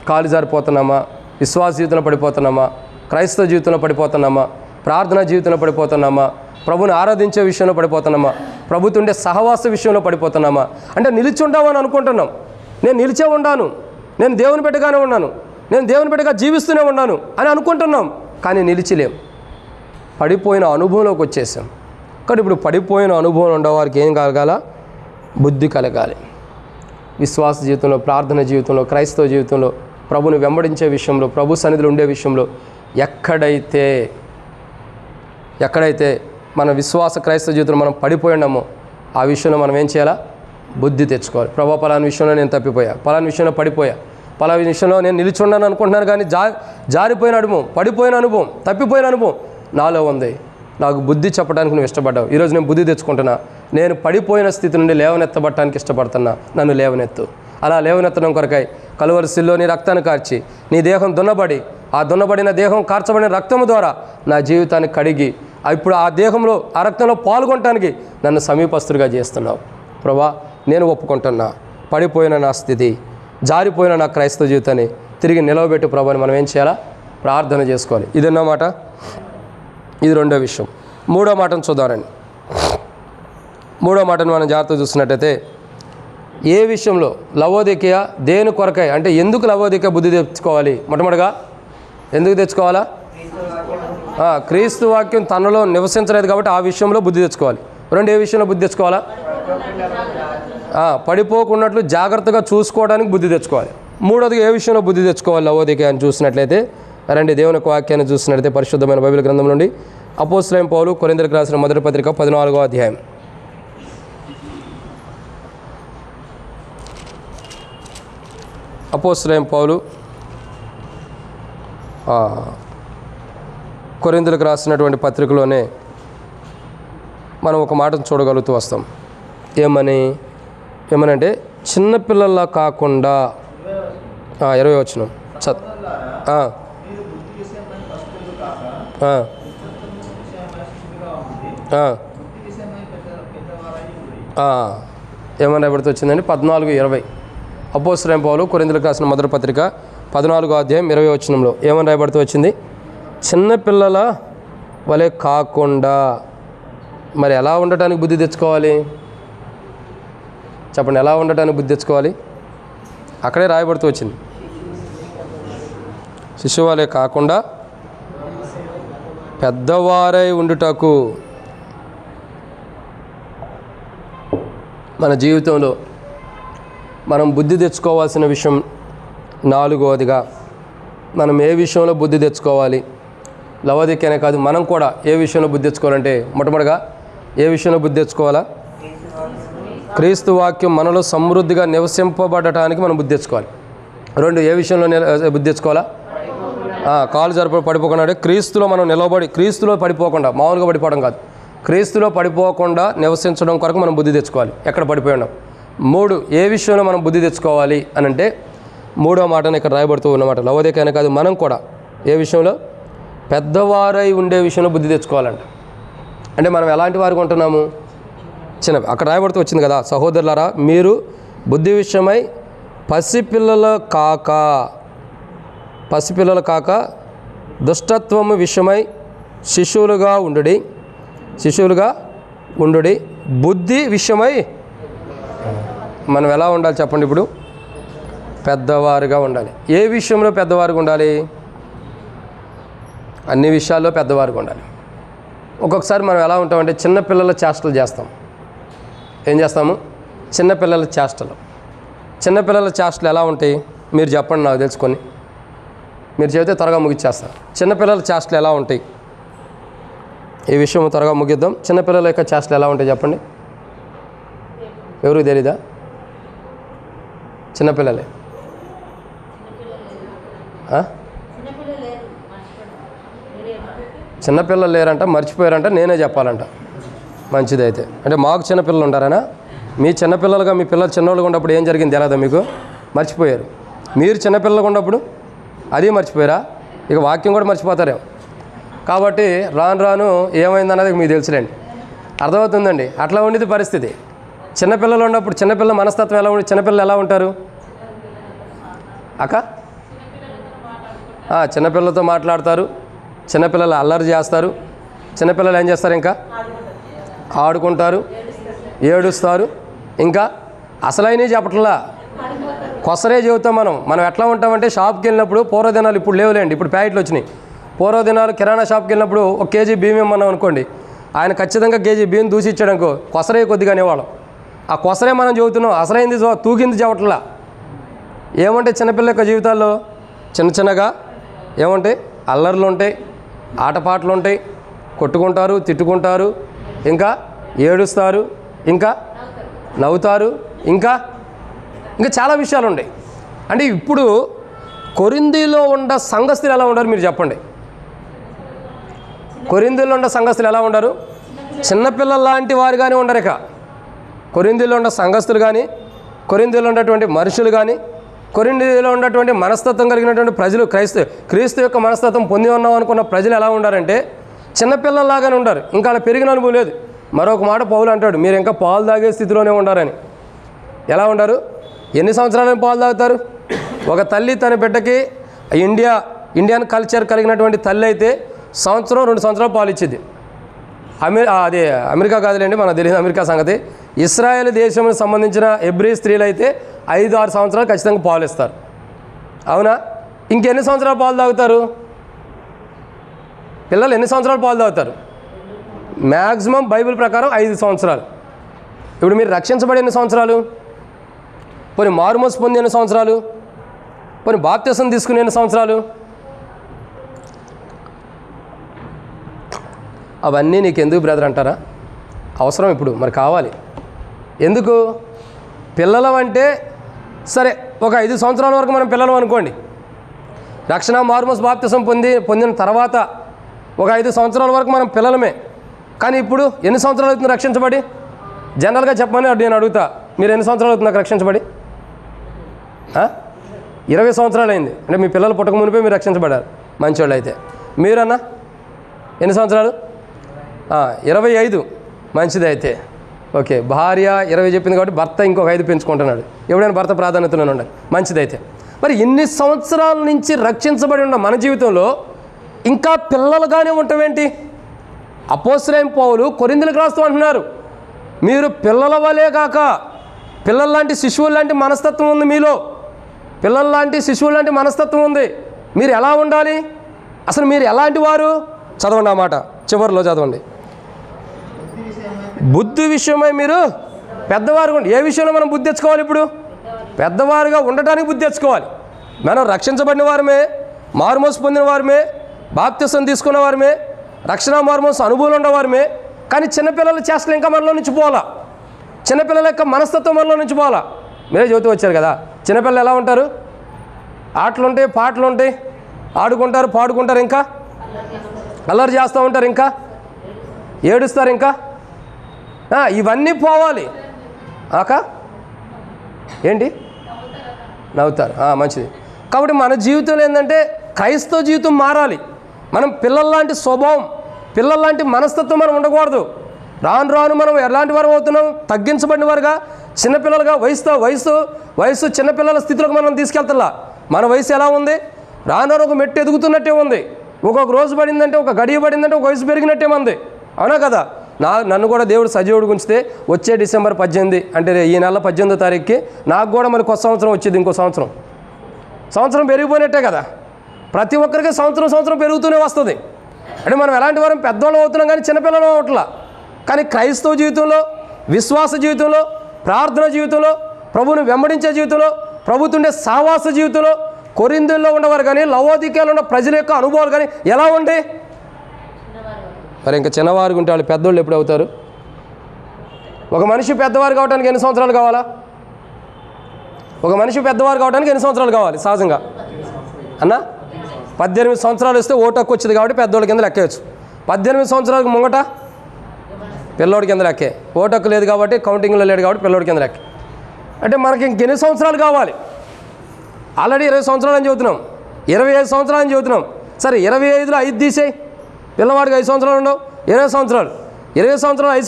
కాలు జారిపోతున్నామా, విశ్వాస జీవితంలో పడిపోతున్నామా, క్రైస్తవ జీవితంలో పడిపోతున్నామా, ప్రార్థనా జీవితంలో పడిపోతున్నామా, ప్రభుని ఆరాధించే విషయంలో పడిపోతున్నామా, ప్రభుతో ఉండే సహవాస విషయంలో పడిపోతున్నామా? అంటే నిలిచి ఉండామని అనుకుంటున్నాం. నేను నిలిచే ఉన్నాను, నేను దేవుని బిడ్డగానే ఉన్నాను, నేను దేవుని బిడ్డగా జీవిస్తూనే ఉన్నాను అని అనుకుంటున్నాం, కానీ నిలిచిలేం. పడిపోయిన అనుభవంలోకి వచ్చేసాం. కానీ ఇప్పుడు పడిపోయిన అనుభవం ఉండేవారికి ఏం కలగాల? బుద్ధి కలగాలి. విశ్వాస జీవితంలో, ప్రార్థన జీవితంలో, క్రైస్తవ జీవితంలో, ప్రభుని వెంబడించే విషయంలో, ప్రభు సన్నిధిలో ఉండే విషయంలో ఎక్కడైతే మన విశ్వాస క్రైస్తవ జీవితంలో మనం పడిపోయి ఉన్నామో ఆ విషయంలో మనం ఏం చేయాలా? బుద్ధి తెచ్చుకోవాలి. ప్రభు పలానా విషయంలో నేను తప్పిపోయా, పలానా విషయంలో పడిపోయా, పలానా విషయంలో నేను నిలిచున్నాను అనుకుంటున్నాను, కానీ జారిపోయిన అనుభవం, పడిపోయిన అనుభవం, తప్పిపోయిన అనుభవం నాలో ఉంది. నాకు బుద్ధి చెప్పడానికి నువ్వు ఇష్టపడ్డావు. ఈరోజు నేను బుద్ధి తెచ్చుకుంటున్నా. నేను పడిపోయిన స్థితి నుండి లేవనెత్తబడటానికి ఇష్టపడుతున్నా. నన్ను లేవనెత్తు. అలా లేవనెత్తడం కొరకై కలువరి శిల్లో నీ రక్తాన్ని కార్చి, నీ దేహం దున్నబడి, ఆ దున్నబడిన దేహం కార్చబడిన రక్తము ద్వారా నా జీవితాన్ని కడిగి ఇప్పుడు ఆ దేహంలో ఆ రక్తంలో పాల్గొనటానికి నన్ను సమీపస్తుడిగా చేస్తున్నావు ప్రభా. నేను ఒప్పుకుంటున్నా, పడిపోయిన నా స్థితి, జారిపోయిన నా క్రైస్తవ జీవితాన్ని తిరిగి నిలవబెట్టి ప్రభుని మనం ఏం చేయాలా? ప్రార్థన చేసుకోవాలి. ఇదన్నమాట. ఇది రెండో విషయం. మూడో మాటను చూద్దామండి. మూడో మాటను మనం జాగ్రత్తగా చూసినట్టయితే, ఏ విషయంలో లవోదికయ దేని కొరకై, అంటే ఎందుకు లవోదికయ బుద్ధి తెచ్చుకోవాలి? మొట్టమొదటిగా ఎందుకు తెచ్చుకోవాలా? క్రీస్తు వాక్యం తనలో నివసించలేదు కాబట్టి ఆ విషయంలో బుద్ధి తెచ్చుకోవాలి. రెండు, ఏ విషయంలో బుద్ధి తెచ్చుకోవాలా? పడిపోకున్నట్లు జాగ్రత్తగా చూసుకోవడానికి బుద్ధి తెచ్చుకోవాలి. మూడోదిగా ఏ విషయంలో బుద్ధి తెచ్చుకోవాలి లవోదికయ అని చూసినట్లయితే, రండి దేవుని యొక్క వాక్యాన్ని చూసినట్లయితే పరిశుద్ధమైన బైబిల్ గ్రంథం నుండి అపోస్తలుడైన పౌలు కొరింథీయులకు రాసిన మొదటి పత్రిక 14వ అధ్యాయం. అపోస్తలుడైన పౌలు కొరింథీయులకు రాసినటువంటి పత్రికలోనే మనం ఒక మాటను చూడగలుగుతూ వస్తాం. ఏమనంటే చిన్నపిల్లల్లా కాకుండా 20వ వచనం ఏమని రాయబడుతూ వచ్చిందండి? 14:20. అపోస్తలుడైన పౌలు కొరింథీయులకు రాసిన మొదటి పత్రిక 14వ అధ్యాయం 20వ వచనంలో ఏమని రాయబడుతూ వచ్చింది? చిన్నపిల్లల వలె కాకుండా. మరి ఎలా ఉండటానికి బుద్ధి తెచ్చుకోవాలి? చెప్పండి, ఎలా ఉండటానికి బుద్ధి తెచ్చుకోవాలి? అక్కడే రాయబడుతూ వచ్చింది. శిశువు వలె కాకుండా పెద్దవారై ఉండుటకు. మన జీవితంలో మనం బుద్ధి తెచ్చుకోవాల్సిన విషయం నాలుగవదిగా, మనం ఏ విషయంలో బుద్ధి తెచ్చుకోవాలి? లవోదికయనే కాదు, మనం కూడా ఏ విషయంలో బుద్ధి తెచ్చుకోవాలంటే, మొట్టమొదటిగా ఏ విషయంలో బుద్ధి తెచ్చుకోవాలా? క్రీస్తు వాక్యం మనలో సమృద్ధిగా నివసింపబడటానికి మనం బుద్ధి తెచ్చుకోవాలి. రెండు, ఏ విషయంలో బుద్ధి తెచ్చుకోవాలా? కాలు పడిపోకుండా, అంటే క్రీస్తులో మనం నిలబడి, క్రీస్తులో పడిపోకుండా, మామూలుగా పడిపోవడం కాదు, క్రీస్తులో పడిపోకుండా నివసించడం కొరకు మనం బుద్ధి తెచ్చుకోవాలి. ఎక్కడ పడిపోయి ఉన్నాం? మూడు, ఏ విషయంలో మనం బుద్ధి తెచ్చుకోవాలి అని అంటే, మూడో మాటను ఇక్కడ రాయబడుతూ ఉన్నమాట. లవోదికయనే కాదు, మనం కూడా ఏ విషయంలో? పెద్దవారై ఉండే విషయంలో బుద్ధి తెచ్చుకోవాలంట. అంటే మనం ఎలాంటి వారికి ఉంటున్నాము? అక్కడ రాయబడుతూ వచ్చింది కదా, సహోదరులారా మీరు బుద్ధి విషయమై పసిపిల్లలు కాక దుష్టత్వము విషయమై శిశువులుగా ఉండుడి. బుద్ధి విషయమై మనం ఎలా ఉండాలి చెప్పండి? ఇప్పుడు పెద్దవారుగా ఉండాలి. ఏ విషయంలో పెద్దవారుగా ఉండాలి? అన్ని విషయాల్లో పెద్దవారుగా ఉండాలి. ఒక్కొక్కసారి మనం ఎలా ఉంటామంటే చిన్నపిల్లల చేష్టలు చేస్తాం. ఏం చేస్తాము? చిన్నపిల్లల చేష్టలు ఎలా ఉంటాయి? మీరు చెప్పండి, నాకు తెలుసుకొని. మీరు చెబితే త్వరగా ముగిచ్చేస్తాను. చిన్నపిల్లల చేష్టలు ఎలా ఉంటాయి? ఈ విషయం త్వరగా ముగిద్దాం. చిన్నపిల్లల యొక్క చేష్టలు ఎలా ఉంటాయి చెప్పండి? ఎవరికి తెలీదా? చిన్నపిల్లలే. చిన్నపిల్లలు లేరంట, మర్చిపోయారంట, నేనే చెప్పాలంట. మంచిదైతే. అంటే మాకు చిన్నపిల్లలు ఉంటారనా? మీ చిన్నపిల్లలుగా మీ పిల్లలు చిన్నోళ్ళుగా ఉన్నప్పుడు ఏం జరిగింది తెలదా మీకు? మర్చిపోయారు. మీరు చిన్నపిల్లలుగా ఉన్నప్పుడు అది మర్చిపోయారా? ఇక వాక్యం కూడా మర్చిపోతారేమో. కాబట్టి రాను ఏమైందన్నది మీకు తెలుసులేండి, అర్థమవుతుందండి. అట్లా ఉండేది పరిస్థితి. చిన్నపిల్లలు ఉన్నప్పుడు చిన్నపిల్లల మనస్తత్వం ఎలా ఉండి, చిన్నపిల్లలు ఎలా ఉంటారు అక్క? చిన్నపిల్లలతో మాట్లాడతారు, చిన్నపిల్లలు అల్లరి చేస్తారు, చిన్నపిల్లలు ఏం చేస్తారు? ఇంకా ఆడుకుంటారు, ఏడుస్తారు. ఇంకా అసలైనవి చెప్పట్లా, కొసరే చెబుతాం. మనం ఎట్లా ఉంటామంటే షాప్కి వెళ్ళినప్పుడు, పూర్వదినాలు ఇప్పుడు లేవులేండి, ఇప్పుడు ప్యాకెట్లు వచ్చినాయి. పూర్వదినాలు కిరాణా షాప్కి వెళ్ళినప్పుడు 1 కేజీ బియ్యం ఇమ్మన్నాం అనుకోండి, ఆయన ఖచ్చితంగా కేజీ బియ్యం దూసి ఇచ్చాడనుకో, కొసరే కొద్దిగా అనేవాళ్ళం. ఆ కొసరే మనం చెబుతున్నాం, అసలైంది తూకింది చెప్పట్లా. ఏమంటే చిన్నపిల్ల యొక్క జీవితాల్లో చిన్నగా ఏమంటాయి? అల్లర్లు ఉంటాయి, ఆటపాటలు ఉంటాయి, కొట్టుకుంటారు, తిట్టుకుంటారు, ఇంకా ఏడుస్తారు, ఇంకా నవ్వుతారు, ఇంకా చాలా విషయాలు ఉన్నాయి. అంటే ఇప్పుడు కొరింథీలో ఉన్న సంఘస్థులు ఎలా ఉండరు మీరు చెప్పండి? కొరింథీలో ఉన్న సంఘస్థులు ఎలా ఉండరు? చిన్నపిల్లల లాంటి వారుగానే ఉండరు. ఇక కొరింథీలో ఉన్న సంఘస్థులు కానీ, కొరింథీలో ఉన్నటువంటి మనుషులు కానీ, కొరింథీలో ఉన్నటువంటి మనస్తత్వం కలిగినటువంటి ప్రజలు, క్రీస్తు యొక్క మనస్తత్వం పొంది ఉన్నాం అనుకున్న ప్రజలు ఎలా ఉండారంటే చిన్నపిల్లల్లాగానే ఉంటారు, ఇంకా అలా పెరిగిన అనుభవం లేదు. మరొక మాట పౌలు అంటాడు, మీరు ఇంకా పాలు తాగే స్థితిలోనే ఉండారని. ఎలా ఉంటారు? ఎన్ని సంవత్సరాలని పాలు తాగుతారు? ఒక తల్లి తన బిడ్డకి ఇండియన్ కల్చర్ కలిగినటువంటి తల్లి అయితే సంవత్సరం 2 సంవత్సరాలు పాలు ఇచ్చింది. అదే అమెరికా కాదులేండి, మనకు తెలియదు అమెరికా సంగతి. ఇస్రాయేల్ దేశంకి సంబంధించిన ఎబ్రీ స్త్రీలు అయితే 5-6 సంవత్సరాలు ఖచ్చితంగా పాలు ఇస్తారు. అవునా? ఇంకెన్ని సంవత్సరాలు పాలు తాగుతారు? పిల్లలు ఎన్ని సంవత్సరాలు పాలు తాగుతారు? మ్యాక్సిమం బైబిల్ ప్రకారం 5 సంవత్సరాలు. ఇప్పుడు మీరు రక్షించబడి ఎన్ని సంవత్సరాలు? పోనీ మారుమోసు పొంది ఎన్ని సంవత్సరాలు? పోనీ బాప్తిసం తీసుకుని ఎన్ని సంవత్సరాలు? అవన్నీ నీకు ఎందుకు బ్రదర్ అంటారా? అవసరం ఇప్పుడు మరి, కావాలి. ఎందుకు? పిల్లలు అంటే సరే, ఒక 5 సంవత్సరాల వరకు మనం పిల్లలు అనుకోండి. రక్షణ మారుమోసు బాప్తిసం పొందిన తర్వాత ఒక 5 సంవత్సరాల వరకు మనం పిల్లలమే. కానీ ఇప్పుడు ఎన్ని సంవత్సరాలు అవుతుంది రక్షించబడి? జనరల్గా చెప్పమని నేను అడుగుతా, మీరు ఎన్ని సంవత్సరాలు అవుతుంది నాకు రక్షించబడి? 20 సంవత్సరాలు అయింది. అంటే మీ పిల్లలు పుట్టక మునిపే మీరు రక్షించబడ్డారు, మంచివాళ్ళు అయితే. మీరన్నా ఎన్ని సంవత్సరాలు? 25. మంచిది అయితే. ఓకే, భార్య 20 చెప్పింది కాబట్టి భర్త ఇంకొక 5 పెంచుకుంటున్నాడు. ఎప్పుడైనా భర్త ప్రాధాన్యతలోనే ఉండాలి, మంచిదైతే. మరి ఇన్ని సంవత్సరాల నుంచి రక్షించబడి ఉన్న మన జీవితంలో ఇంకా పిల్లలుగానే ఉంటామేంటి? అపోస్తలుడైన పౌలు కొరింథీయులకు రాస్తూ అంటున్నారు, మీరు పిల్లల వలే కాక పిల్లల లాంటి శిశువుల లాంటి మనస్తత్వం ఉంది మీలో. పిల్లల లాంటి శిశువుల లాంటి మనస్తత్వం ఉంది. మీరు ఎలా ఉండాలి? అసలు మీరు ఎలాంటి వారు? చదవండి ఆ మాట, చివరిలో చదవండి. బుద్ధి విషయమై మీరు పెద్దవారు ఉండి. ఏ విషయంలో మనం బుద్ధి తెచ్చుకోవాలి? ఇప్పుడు పెద్దవారుగా ఉండటానికి బుద్ధి తెచ్చుకోవాలి. మనం రక్షించబడిన వారమే, మారుమోసు పొందిన వారమే, బాప్తిసం తీసుకున్న వారమే, రక్షణ మారుమోసు అనుభవం ఉన్నవారమే. కానీ చిన్నపిల్లల చేష్టలు ఇంకా మనలో నుంచి పోవాలా, చిన్నపిల్లల యొక్క మనస్తత్వం మనలో నుంచి పోవాలా. మీరే జ్యోతి వచ్చారు కదా, చిన్నపిల్లలు ఎలా ఉంటారు? ఆటలు ఉంటాయి, పాటలు ఉంటాయి, ఆడుకుంటారు, పాడుకుంటారు, ఇంకా అల్లరి చేస్తూ ఉంటారు, ఇంకా ఏడుస్తారు, ఇంకా ఇవన్నీ పోవాలి. ఏంటి? నవ్వుతారు, మంచిది. కాబట్టి మన జీవితంలో ఏంటంటే క్రైస్తవ జీవితం మారాలి. మనం పిల్లల్లాంటి స్వభావం, పిల్లల్లాంటి మనస్తత్వం మనం ఉండకూడదు. రాను రాను మనం ఎలాంటి వారు అవుతున్నాం? తగ్గించబడిన వారుగా, చిన్నపిల్లలుగా, వయసు చిన్నపిల్లల స్థితిలోకి మనం తీసుకెళ్తలా. మన వయసు ఎలా ఉంది? రాను రాను ఒక మెట్టు ఎదుగుతున్నట్టే ఉంది. ఒక్కొక్క రోజు పడిందంటే, ఒక గడియ పడిందంటే ఒక వయసు పెరిగినట్టే ఉంది. అవునా కదా? నన్ను కూడా దేవుడు సజీవుడు గుంచితే వచ్చే డిసెంబర్ 18 అంటే ఈ నెల 18వ తారీఖుకి నాకు కూడా మళ్ళీ కొత్త సంవత్సరం వచ్చింది. ఇంకో సంవత్సరం పెరిగిపోయినట్టే కదా. ప్రతి ఒక్కరికి సంవత్సరం పెరుగుతూనే వస్తుంది. అంటే మనం ఎలాంటి వారం పెద్దవాళ్ళు అవుతున్నాం, కానీ చిన్నపిల్లలు అవట్లా. కానీ క్రైస్తవ జీవితంలో, విశ్వాస జీవితంలో, ప్రార్థన జీవితంలో, ప్రభువుని వెంబడించే జీవితంలో, ప్రభుత్వండే సావాస జీవితంలో, కొరింథీయుల్లో ఉన్నవారు కానీ, లవోదికీయలో ఉన్న ప్రజల యొక్క అనుభవాలు కానీ ఎలా ఉండే? మరి ఇంకా చిన్నవారు ఉంటే వాళ్ళు పెద్దోళ్ళు ఎప్పుడు అవుతారు? ఒక మనిషి పెద్దవారు కావడానికి ఎన్ని సంవత్సరాలు కావాలా? ఒక మనిషి పెద్దవారు కావడానికి ఎన్ని సంవత్సరాలు కావాలి సహజంగా? 18 సంవత్సరాలు వస్తే ఓటు హక్కు వచ్చింది కాబట్టి పెద్దోళ్ళ కింద లెక్కేయచ్చు. 18 సంవత్సరాలకు ముంగట పిల్లోడి కింద లెక్కే. ఓటు హక్కు లేదు కాబట్టి, కౌంటింగ్లో లేడు కాబట్టి పిల్లోడి కింద లెక్కే. అంటే మనకి ఇంకెన్ని సంవత్సరాలు కావాలి? ఆల్రెడీ 20 సంవత్సరాలు అని చెబుతున్నాం, 25 సంవత్సరాలు అని చెబుతున్నాం. సరే 25లో 5 తీసేయి, పిల్లవాడికి 5 సంవత్సరాలు ఉండవు. 20 సంవత్సరాలు 5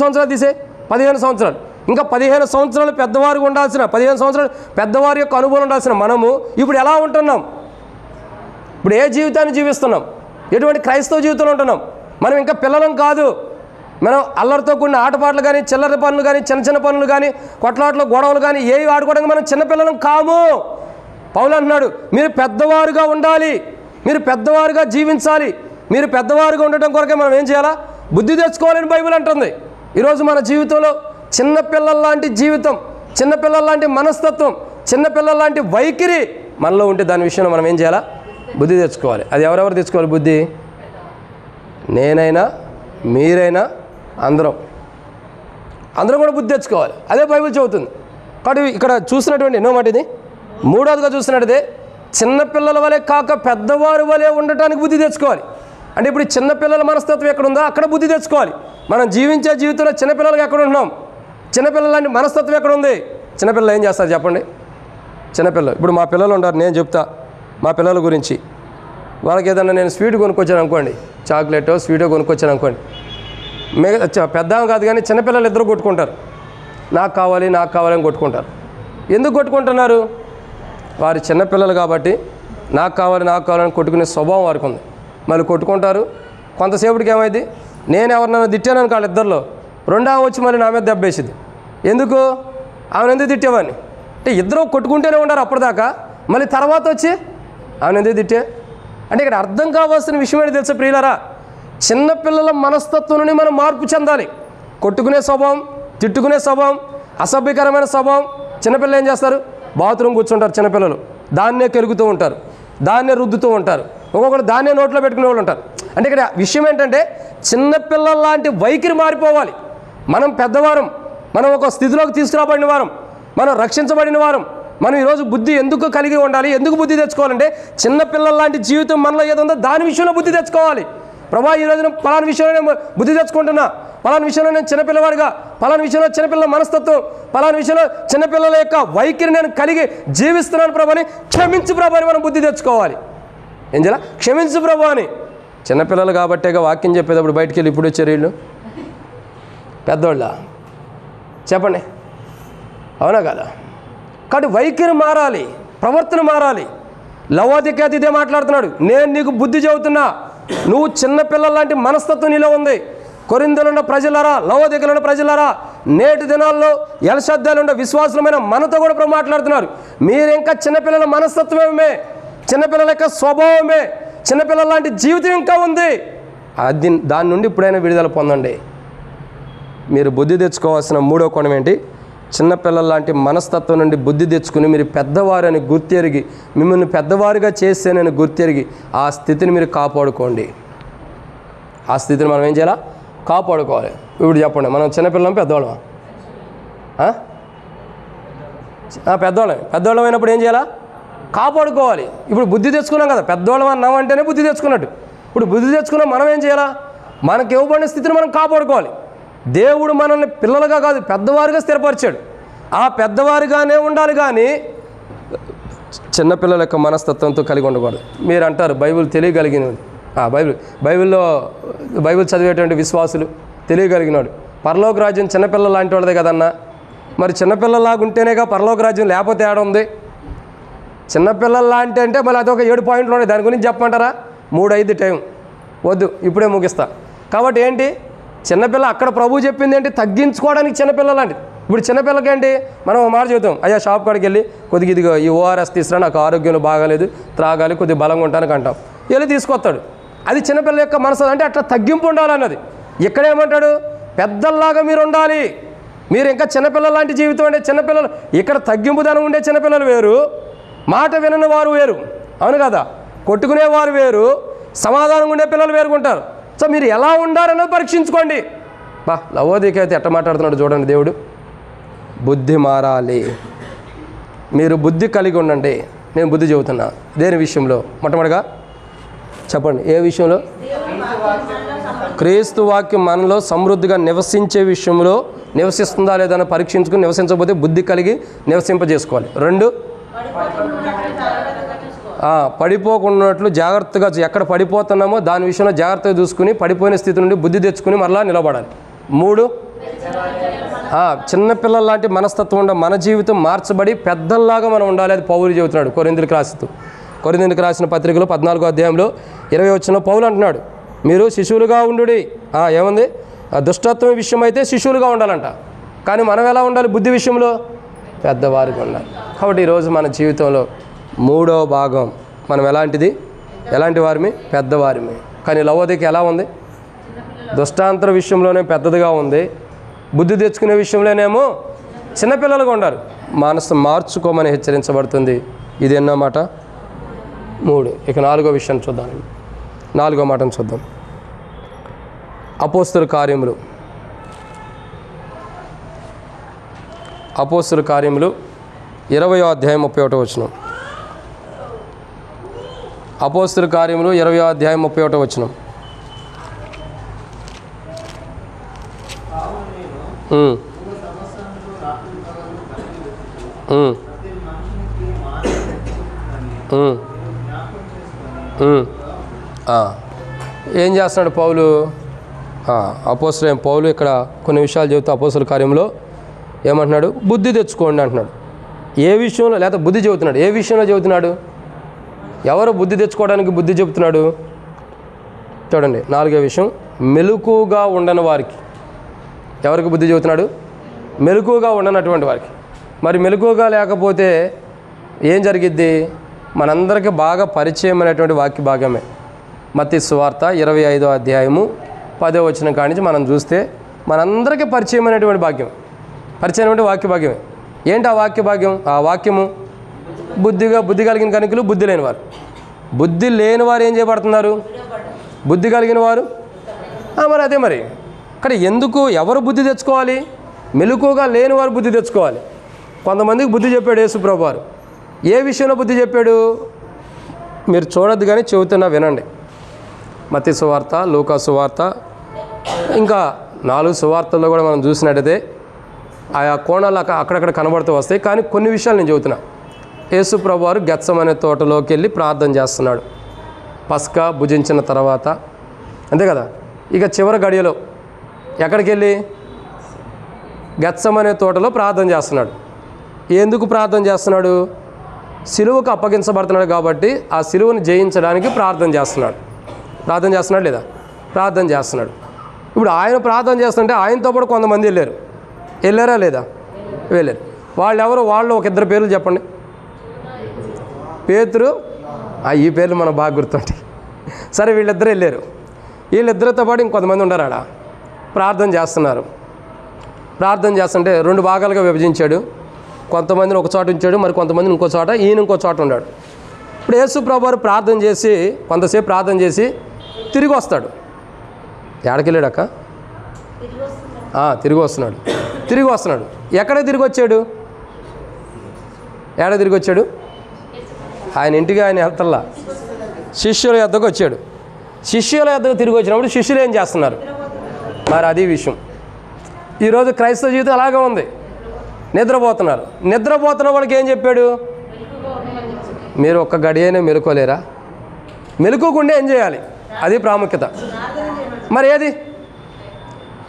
సంవత్సరాలు తీసేయి, 15 సంవత్సరాలు. ఇంకా 15 సంవత్సరాలు పెద్దవారికి ఉండాల్సిన, 15 సంవత్సరాలు పెద్దవారి యొక్క అనుభవం ఉండాల్సిన మనము ఇప్పుడు ఎలా ఉంటున్నాం? ఇప్పుడు ఏ జీవితాన్ని జీవిస్తున్నాం? ఎటువంటి క్రైస్తవ జీవితంలో ఉంటున్నాం? మనం ఇంకా పిల్లలం కాదు. మనం అల్లరితో కూడిన ఆటపాటలు కానీ, చిల్లర పనులు కానీ, చిన్న పనులు కానీ, కొట్లాటలు, గొడవలు కానీ ఏవి ఆడుకోవడానికి మనం చిన్నపిల్లలం కాము. పౌలు అంటున్నాడు, మీరు పెద్దవారుగా ఉండాలి, మీరు పెద్దవారుగా జీవించాలి. మీరు పెద్దవారుగా ఉండటం కొరకే మనం ఏం చేయాలా? బుద్ధి తెచ్చుకోవాలని బైబిల్ అంటుంది. ఈరోజు మన జీవితంలో చిన్నపిల్లల లాంటి జీవితం, చిన్నపిల్లల లాంటి మనస్తత్వం, చిన్నపిల్లల లాంటి వైఖరి మనలో ఉంటే దాని విషయంలో మనం ఏం చేయాలా? బుద్ధి తెచ్చుకోవాలి. అది ఎవరెవరు తెచ్చుకోవాలి బుద్ధి? నేనైనా, మీరైనా, అందరం కూడా బుద్ధి తెచ్చుకోవాలి. అదే బైబిల్ చెబుతుంది. కాబట్టి ఇక్కడ చూసినటువంటి ఎన్నో మాట ఇది. మూడవదిగా చూసినట్టుదే చిన్నపిల్లల వలె కాక పెద్దవారు వలె ఉండటానికి బుద్ధి తెచ్చుకోవాలి. అంటే ఇప్పుడు చిన్నపిల్లల మనస్తత్వం ఎక్కడుందో అక్కడ బుద్ధి తెచ్చుకోవాలి. మనం జీవించే జీవితంలో చిన్నపిల్లలకి ఎక్కడ ఉంటున్నాం? చిన్నపిల్లల లాంటి మనస్తత్వం ఎక్కడ ఉంది? చిన్నపిల్లలు ఏం చేస్తారు చెప్పండి? చిన్నపిల్లలు ఇప్పుడు మా పిల్లలు ఉంటారు, నేను చెప్తా మా పిల్లల గురించి. వాళ్ళకి ఏదన్నా నేను స్వీట్ కొనుక్కొచ్చాను అనుకోండి, చాక్లెటో స్వీటో కొనుక్కొచ్చాను అనుకోండి, పెద్ద కాదు కానీ చిన్నపిల్లలు ఇద్దరు కొట్టుకుంటారు, నాకు కావాలి నాకు కావాలని కొట్టుకుంటారు. ఎందుకు కొట్టుకుంటున్నారు? వారి చిన్నపిల్లలు కాబట్టి నాకు కావాలని కొట్టుకునే స్వభావం వారికి ఉంది. మళ్ళీ కొట్టుకుంటారు. కొంతసేపటికి ఏమైంది, నేను ఎవరినైనా తిట్టాను అనుకో వాళ్ళిద్దరిలో, రెండో వచ్చి మళ్ళీ నా మీద దెబ్బేసింది. ఎందుకు? ఆమెను ఎందుకు తిట్టేవాడిని అంటే ఇద్దరు కొట్టుకుంటూనే ఉంటారు అప్పటిదాకా, మళ్ళీ తర్వాత వచ్చి ఆమెను ఎందుకు తిట్టే అంటే ఇక్కడ అర్థం కావాల్సిన విషయం ఏంటి తెలుసా ప్రియులారా? చిన్నపిల్లల మనస్తత్వం నుండి మనం మార్పు చెందాలి. కొట్టుకునే స్వభావం, తిట్టుకునే స్వభావం, అసభ్యకరమైన స్వభావం. చిన్నపిల్లలు ఏం చేస్తారు? బాత్రూమ్ కూర్చుంటారు చిన్నపిల్లలు, దాన్నే కెలుగుతూ ఉంటారు, దాన్నే రుద్దుతూ ఉంటారు, ఒక్కొక్కరు దాన్నే నోట్లో పెట్టుకునే వాళ్ళు ఉంటారు. అంటే ఇక్కడ విషయం ఏంటంటే చిన్నపిల్లల లాంటి వైఖరి మారిపోవాలి. మనం పెద్దవారం, మనం ఒక స్థితిలోకి తీసుకురాబడిన వారం, మనం రక్షించబడిన వారం. మనం ఈరోజు బుద్ధి ఎందుకు కలిగి ఉండాలి, ఎందుకు బుద్ధి తెచ్చుకోవాలంటే చిన్నపిల్లల లాంటి జీవితం మనలో ఏదో ఉందో దాని విషయంలో బుద్ధి తెచ్చుకోవాలి. ప్రభా ఈ రోజున పలానా విషయంలో నేను బుద్ధి తెచ్చుకుంటున్నా, పలానా విషయంలో నేను చిన్నపిల్లవాడిగా, పలానా విషయంలో చిన్నపిల్లల మనస్తత్వం, పలానా విషయంలో చిన్నపిల్లల యొక్క వైఖరి నేను కలిగి జీవిస్తున్నాను ప్రభాని, క్షమించు ప్రభా అని మనం బుద్ధి తెచ్చుకోవాలి. ఏం చేయాలి? క్షమించు ప్రభా అని. చిన్నపిల్లలు కాబట్టేగా వాక్యం చెప్పేటప్పుడు బయటికి వెళ్ళి ఇప్పుడు వచ్చారు వీళ్ళు పెద్దోళ్ళ, చెప్పండి, అవునా కదా? కాబట్టి వైఖరి మారాలి, ప్రవర్తన మారాలి. లవోదికైతే ఇదే మాట్లాడుతున్నాడు, నేను నీకు బుద్ధి చెబుతున్నా, నువ్వు చిన్నపిల్లల లాంటి మనస్తత్వం నీలో ఉంది. కొరింథీలో ఉన్న ప్రజలారా, లవోదికలో ఉన్న ప్రజలారా, నేటి దినాల్లో ఎల్షద్దాలో ఉన్న విశ్వాసులమైన మనతో కూడా మాట్లాడుతున్నారు. మీరు ఇంకా చిన్నపిల్లల మనస్తత్వమే, చిన్నపిల్లల యొక్క స్వభావమే, చిన్నపిల్లల లాంటి జీవితం ఇంకా ఉంది. దాని నుండి ఇప్పుడైనా విడుదల పొందండి. మీరు బుద్ధి తెచ్చుకోవాల్సిన మూడో కోణం ఏంటి? చిన్నపిల్లల లాంటి మనస్తత్వం నుండి బుద్ధి తెచ్చుకుని మీరు పెద్దవారని గుర్తెరిగి, మిమ్మల్ని పెద్దవారుగా చేసేనని గుర్తెరిగి ఆ స్థితిని మీరు కాపాడుకోండి. ఆ స్థితిని మనం ఏం చేయాలా? కాపాడుకోవాలి. ఇప్పుడు చెప్పండి, మనం చిన్నపిల్లలం పెద్దవాళ్ళం? పెద్దవాళ్ళం అయినప్పుడు ఏం చేయాలా? కాపాడుకోవాలి. ఇప్పుడు బుద్ధి తెచ్చుకున్నాం కదా, పెద్దవాళ్ళం అన్నాం అంటేనే బుద్ధి తెచ్చుకున్నట్టు. ఇప్పుడు బుద్ధి తెచ్చుకున్నాం, మనం ఏం చేయాలా? మనకు ఇవ్వబడిన స్థితిని మనం కాపాడుకోవాలి. దేవుడు మనల్ని పిల్లలుగా కాదు పెద్దవారుగా స్థిరపరిచాడు. ఆ పెద్దవారిగానే ఉండాలి కానీ చిన్నపిల్లల యొక్క మనస్తత్వంతో కలిగి ఉండకూడదు. మీరు అంటారు బైబిల్ తెలియగలిగినది. బైబిల్ చదివేటువంటి విశ్వాసులు తెలియగలిగినాడు. పరలోక రాజ్యం చిన్నపిల్లల లాంటి వాడిదే కదన్నా. మరి చిన్నపిల్లలాగా ఉంటేనేగా పరలోక రాజ్యం, లేకపోతే ఏడ ఉంది? చిన్నపిల్లల లాంటి అంటే మళ్ళీ అదొక 7 పాయింట్లు ఉన్నాయి. దాని గురించి చెప్పమంటారా? 3-5 టైం వద్దు, ఇప్పుడే ముగిస్తా. కాబట్టి ఏంటి చిన్నపిల్ల? అక్కడ ప్రభు చెప్పింది ఏంటి? తగ్గించుకోవడానికి చిన్నపిల్ల లాంటిది. ఇప్పుడు చిన్నపిల్లకి ఏంటి? మనం ఒక మాట చెబుతాం, అయ్యా షాప్ కాడికి వెళ్ళి కొద్దిగా ఇదిగో ఈ ఓఆర్ఎస్ తీసుకురా, నాకు ఆరోగ్యంలో బాగాలేదు, త్రాగాలి, కొద్దిగా బలంగా ఉంటానికి అంటాం. వెళ్ళి తీసుకొస్తాడు. అది చిన్నపిల్ల యొక్క మనసు. అంటే అట్లా తగ్గింపు ఉండాలన్నది. ఇక్కడేమంటాడు? పెద్దల్లాగా మీరు ఉండాలి. మీరు ఇంకా చిన్నపిల్లల లాంటి జీవితం అంటే చిన్నపిల్లలు ఇక్కడ తగ్గింపుదనం ఉండే చిన్నపిల్లలు వేరు, మాట వినని వారు వేరు, అవును కదా? కొట్టుకునేవారు వేరు, సమాధానంగా ఉండే పిల్లలు వేరుకుంటారు. సో మీరు ఎలా ఉండాలన్నది పరీక్షించుకోండి. లవోదికైతే అయితే ఎట్ట మాట్లాడుతున్నాడు చూడండి దేవుడు. బుద్ధి మారాలి, మీరు బుద్ధి కలిగి ఉండండి. నేను బుద్ధి చెబుతున్నా. దేని విషయంలో? మొట్టమొదటిగా చెప్పండి, ఏ విషయంలో? క్రీస్తు వాక్యం మనలో సమృద్ధిగా నివసించే విషయంలో నివసిస్తుందా లేదని పరీక్షించుకుని, నివసించకపోతే బుద్ధి కలిగి నివసింపజేసుకోవాలి. 2, పడిపోకున్నట్లు జాగ్రత్తగా, ఎక్కడ పడిపోతున్నామో దాని విషయంలో జాగ్రత్తగా చూసుకుని పడిపోయిన స్థితి నుండి బుద్ధి తెచ్చుకుని మరలా నిలబడాలి. 3, చిన్నపిల్లల లాంటి మనస్తత్వం ఉండే మన జీవితం మార్చబడి పెద్దల్లాగా మనం ఉండాలి. అది పౌలు చెబుతున్నాడు కొరింథీయులకు రాసిన పత్రికలో 14వ అధ్యాయంలో 20వ వచనంలో పౌలు అంటున్నాడు, మీరు శిశువులుగా ఉండుడి. ఏముంది? దుష్టత్వం విషయం అయితే శిశువులుగా ఉండాలంట. కానీ మనం ఎలా ఉండాలి? బుద్ధి విషయంలో పెద్దవారిగా ఉండాలి. కాబట్టి ఈరోజు మన జీవితంలో 3వ భాగం మనం ఎలాంటి వారిమి? పెద్దవారిమి. కానీ లవోదిక ఎలా ఉంది? దుష్టాంతర విషయంలోనే పెద్దదిగా ఉంది, బుద్ధి తెచ్చుకునే విషయంలోనేమో చిన్నపిల్లలుగా ఉండాలి. మనసు మార్చుకోమని హెచ్చరించబడుతుంది. ఇది ఎన్నో మాట? 3. ఇక 4వ విషయం చూద్దాం. 4వ మాటను చూద్దాం. అపోస్తలుల కార్యములు 20వ అధ్యాయం 31వ వచనం. అపోస్తలుల కార్యములు 20వ అధ్యాయం 31వ వచనం. ఏం చేస్తున్నాడు పౌలు? అపోస్తలుడైన పౌలు ఇక్కడ కొన్ని విషయాలు చెబుతూ అపోస్తల కార్యంలో ఏమంటున్నాడు? బుద్ధి తెచ్చుకోండి అంటున్నాడు. ఏ విషయంలో? లేకపోతే బుద్ధి చెబుతున్నాడు. ఏ విషయంలో చెబుతున్నాడు? ఎవరు బుద్ధి తెచ్చుకోవడానికి బుద్ధి చెబుతున్నాడు? చూడండి, 4వ విషయం, మెలకుగా ఉండని వారికి. ఎవరికి బుద్ధి చెబుతున్నాడు? మెలకుగా ఉండనటువంటి వారికి. మరి మెలకుగా లేకపోతే ఏం జరిగిద్ది? మనందరికీ బాగా పరిచయమైనటువంటి వాక్య భాగమే మత్తయి సువార్త 25వ అధ్యాయము 10వ వచనం కానించి మనం చూస్తే మనందరికీ పరిచయమైనటువంటి పరిచయమైనటువంటి వాక్య భాగ్యమే. ఏంటి ఆ వాక్య భాగ్యం? ఆ వాక్యము బుద్ధి కలిగిన కనికులు, బుద్ధి లేనివారు. బుద్ధి లేనివారు ఏం చేయబడుతున్నారు? బుద్ధి కలిగిన వారు. మరి అదే మరి ఇక్కడ ఎందుకు ఎవరు బుద్ధి తెచ్చుకోవాలి? మెలకుగా లేనివారు బుద్ధి తెచ్చుకోవాలి. కొంతమందికి బుద్ధి చెప్పాడు యేసు ప్రభువు వారు. ఏ విషయంలో బుద్ధి చెప్పాడు? మీరు చూడొద్దు కానీ చెబుతున్నా వినండి. మత్తయి సువార్త, లూకా సువార్త, ఇంకా 4 సువార్తల్లో కూడా మనం చూసినట్టయితే ఆయా కోణాలు అక్కడక్కడ కనబడుతూ వస్తాయి. కానీ కొన్ని విషయాలు నేను చెబుతున్నా. యేసు ప్రభువు వారు గెత్సమనే తోటలోకి వెళ్ళి ప్రార్థన చేస్తున్నాడు పస్కా భుజించిన తర్వాత, అంతే కదా. ఇక చివరి గడియలో ఎక్కడికి వెళ్ళి? గెత్సమనే తోటలో ప్రార్థన చేస్తున్నాడు. ఎందుకు ప్రార్థన చేస్తున్నాడు? సిలువకు అప్పగించబడుతున్నాడు కాబట్టి ఆ సిలువను జయించడానికి ప్రార్థన చేస్తున్నాడు. ప్రార్థన చేస్తున్నాడు లేదా? ప్రార్థన చేస్తున్నాడు. ఇప్పుడు ఆయన ప్రార్థన చేస్తుంటే ఆయనతో పాటు కొంతమంది వెళ్ళారా లేదా? వెళ్ళారు. వాళ్ళు ఎవరు? వాళ్ళు ఒక 2 పేర్లు చెప్పండి. పేతురు, ఈ పేర్లు మనం బాగా గుర్తుంటాయి. సరే, వీళ్ళిద్దరు వెళ్ళారు. వీళ్ళిద్దరితో పాటు ఇంకొంతమంది ఉన్నారు. ఆడ ప్రార్థన చేస్తున్నారు. ప్రార్థన చేస్తుంటే 2 భాగాలుగా విభజించాడు. కొంతమందిని ఒక చోట ఉంచాడు, మరి కొంతమందిని ఇంకో చోట, ఈయన ఇంకో చోట ఉన్నాడు. ఇప్పుడు యేసు ప్రభువు ప్రార్థన చేసి కొంతసేపు ప్రార్థన చేసి తిరిగి వస్తాడు. ఎక్కడికి వెళ్ళాడక్క? తిరిగి వస్తున్నాడు. ఎక్కడ తిరిగి వచ్చాడు? ఏడ తిరిగి వచ్చాడు? ఆయన ఇంటికి ఆయన వెళ్తల్లా, శిష్యుల యొద్దకు వచ్చాడు. శిష్యుల యొద్దకు తిరిగి వచ్చినప్పుడు శిష్యులు ఏం చేస్తున్నారు? మరి అది విషయం. ఈరోజు క్రైస్తవ జీవితం అలాగే ఉంది. నిద్రపోతున్నారు. నిద్రపోతున్న వాళ్ళకి ఏం చెప్పాడు? మీరు ఒక్క గడియైనా మెలుకోలేరా? మెలుకోకుండా ఏం చేయాలి? అది ప్రాముఖ్యత. మరి ఏది?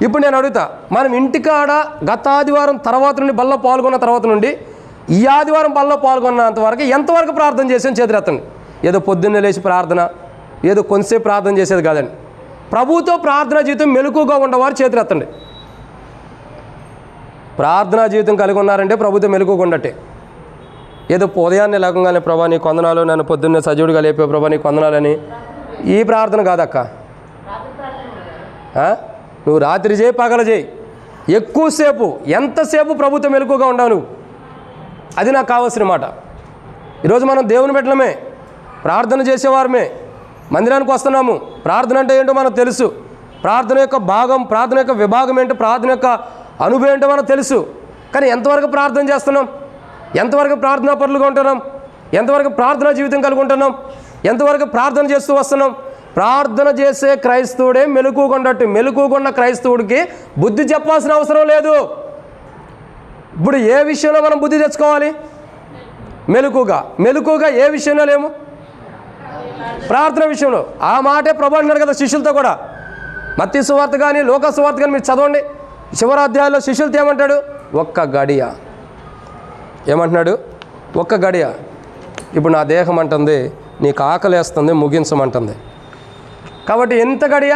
ఇప్పుడు నేను అడుగుతా, మనం ఇంటికాడ గత ఆదివారం తర్వాత నుండి బల్ల పాల్గొన్న తర్వాత నుండి ఈ ఆదివారం బల్ల పాల్గొన్నంత వరకు ఎంతవరకు ప్రార్థన చేసాను? చేతులెత్తండి. ఏదో పొద్దున్నే లేచి ప్రార్థన, ఏదో కొంతసేపు ప్రార్థన చేసేది కాదండి. ప్రభువుతో ప్రార్థనా జీవితం మెలకుగా ఉన్నవారు చేతులెత్తండి. ప్రార్థనా జీవితం కలిగి ఉన్నారంటే ప్రభుత్వం మెలకుగా ఉండట్టే. ఏదో ఉదయాన్నే లేకుండానే ప్రభా నీ కొందనాలు, నన్ను పొద్దున్నే సజీవుడిగా లేపే ప్రభా నీ కొందనాలని, ఈ ప్రార్థన కాదక్క. నువ్వు రాత్రి చేయి, పగల చేయి, ఎక్కువసేపు ఎంతసేపు ప్రభుత్వం మెలకుగా ఉండవు నువ్వు. అది నాకు కావాల్సిన మాట. ఈరోజు మనం దేవుని బిడ్డలమే, ప్రార్థన చేసేవారమే, మందిరానికి వస్తున్నాము. ప్రార్థన అంటే ఏంటో మనకు తెలుసు. ప్రార్థన యొక్క భాగం, ప్రార్థన యొక్క విభాగం ఏంటో, ప్రార్థన యొక్క అనుభవం ఏంటో మనకు తెలుసు. కానీ ఎంతవరకు ప్రార్థన చేస్తున్నాం? ఎంతవరకు ప్రార్థనా పరులుగా ఉంటున్నాం? ఎంతవరకు ప్రార్థనా జీవితం కలిగి ఉంటున్నాం? ఎంతవరకు ప్రార్థన చేస్తూ వస్తున్నాం? ప్రార్థన చేసే క్రైస్తవుడే మెలకుగొండట్టు. మెలకుగొన్న క్రైస్తవుడికి బుద్ధి చెప్పాల్సిన అవసరం లేదు. ఇప్పుడు ఏ విషయంలో మనం బుద్ధి తెచ్చుకోవాలి? మెలకుగా ఏ విషయంలో లేము? ప్రార్థన విషయంలో. ఆ మాటే ప్రభు అంటున్నాడు కదా శిష్యులతో కూడా. మత్తయి సువార్త కానీ లూకా సువార్త కానీ మీరు చదవండి. శివరాధ్యాయంలో శిష్యులతో ఏమంటాడు? ఒక్క గడియ. ఏమంటున్నాడు? ఒక్క గడియ. ఇప్పుడు నా దేహం అంటుంది నీకు ఆకలేస్తుంది, ముగించమంటుంది. కాబట్టి ఎంత గడియ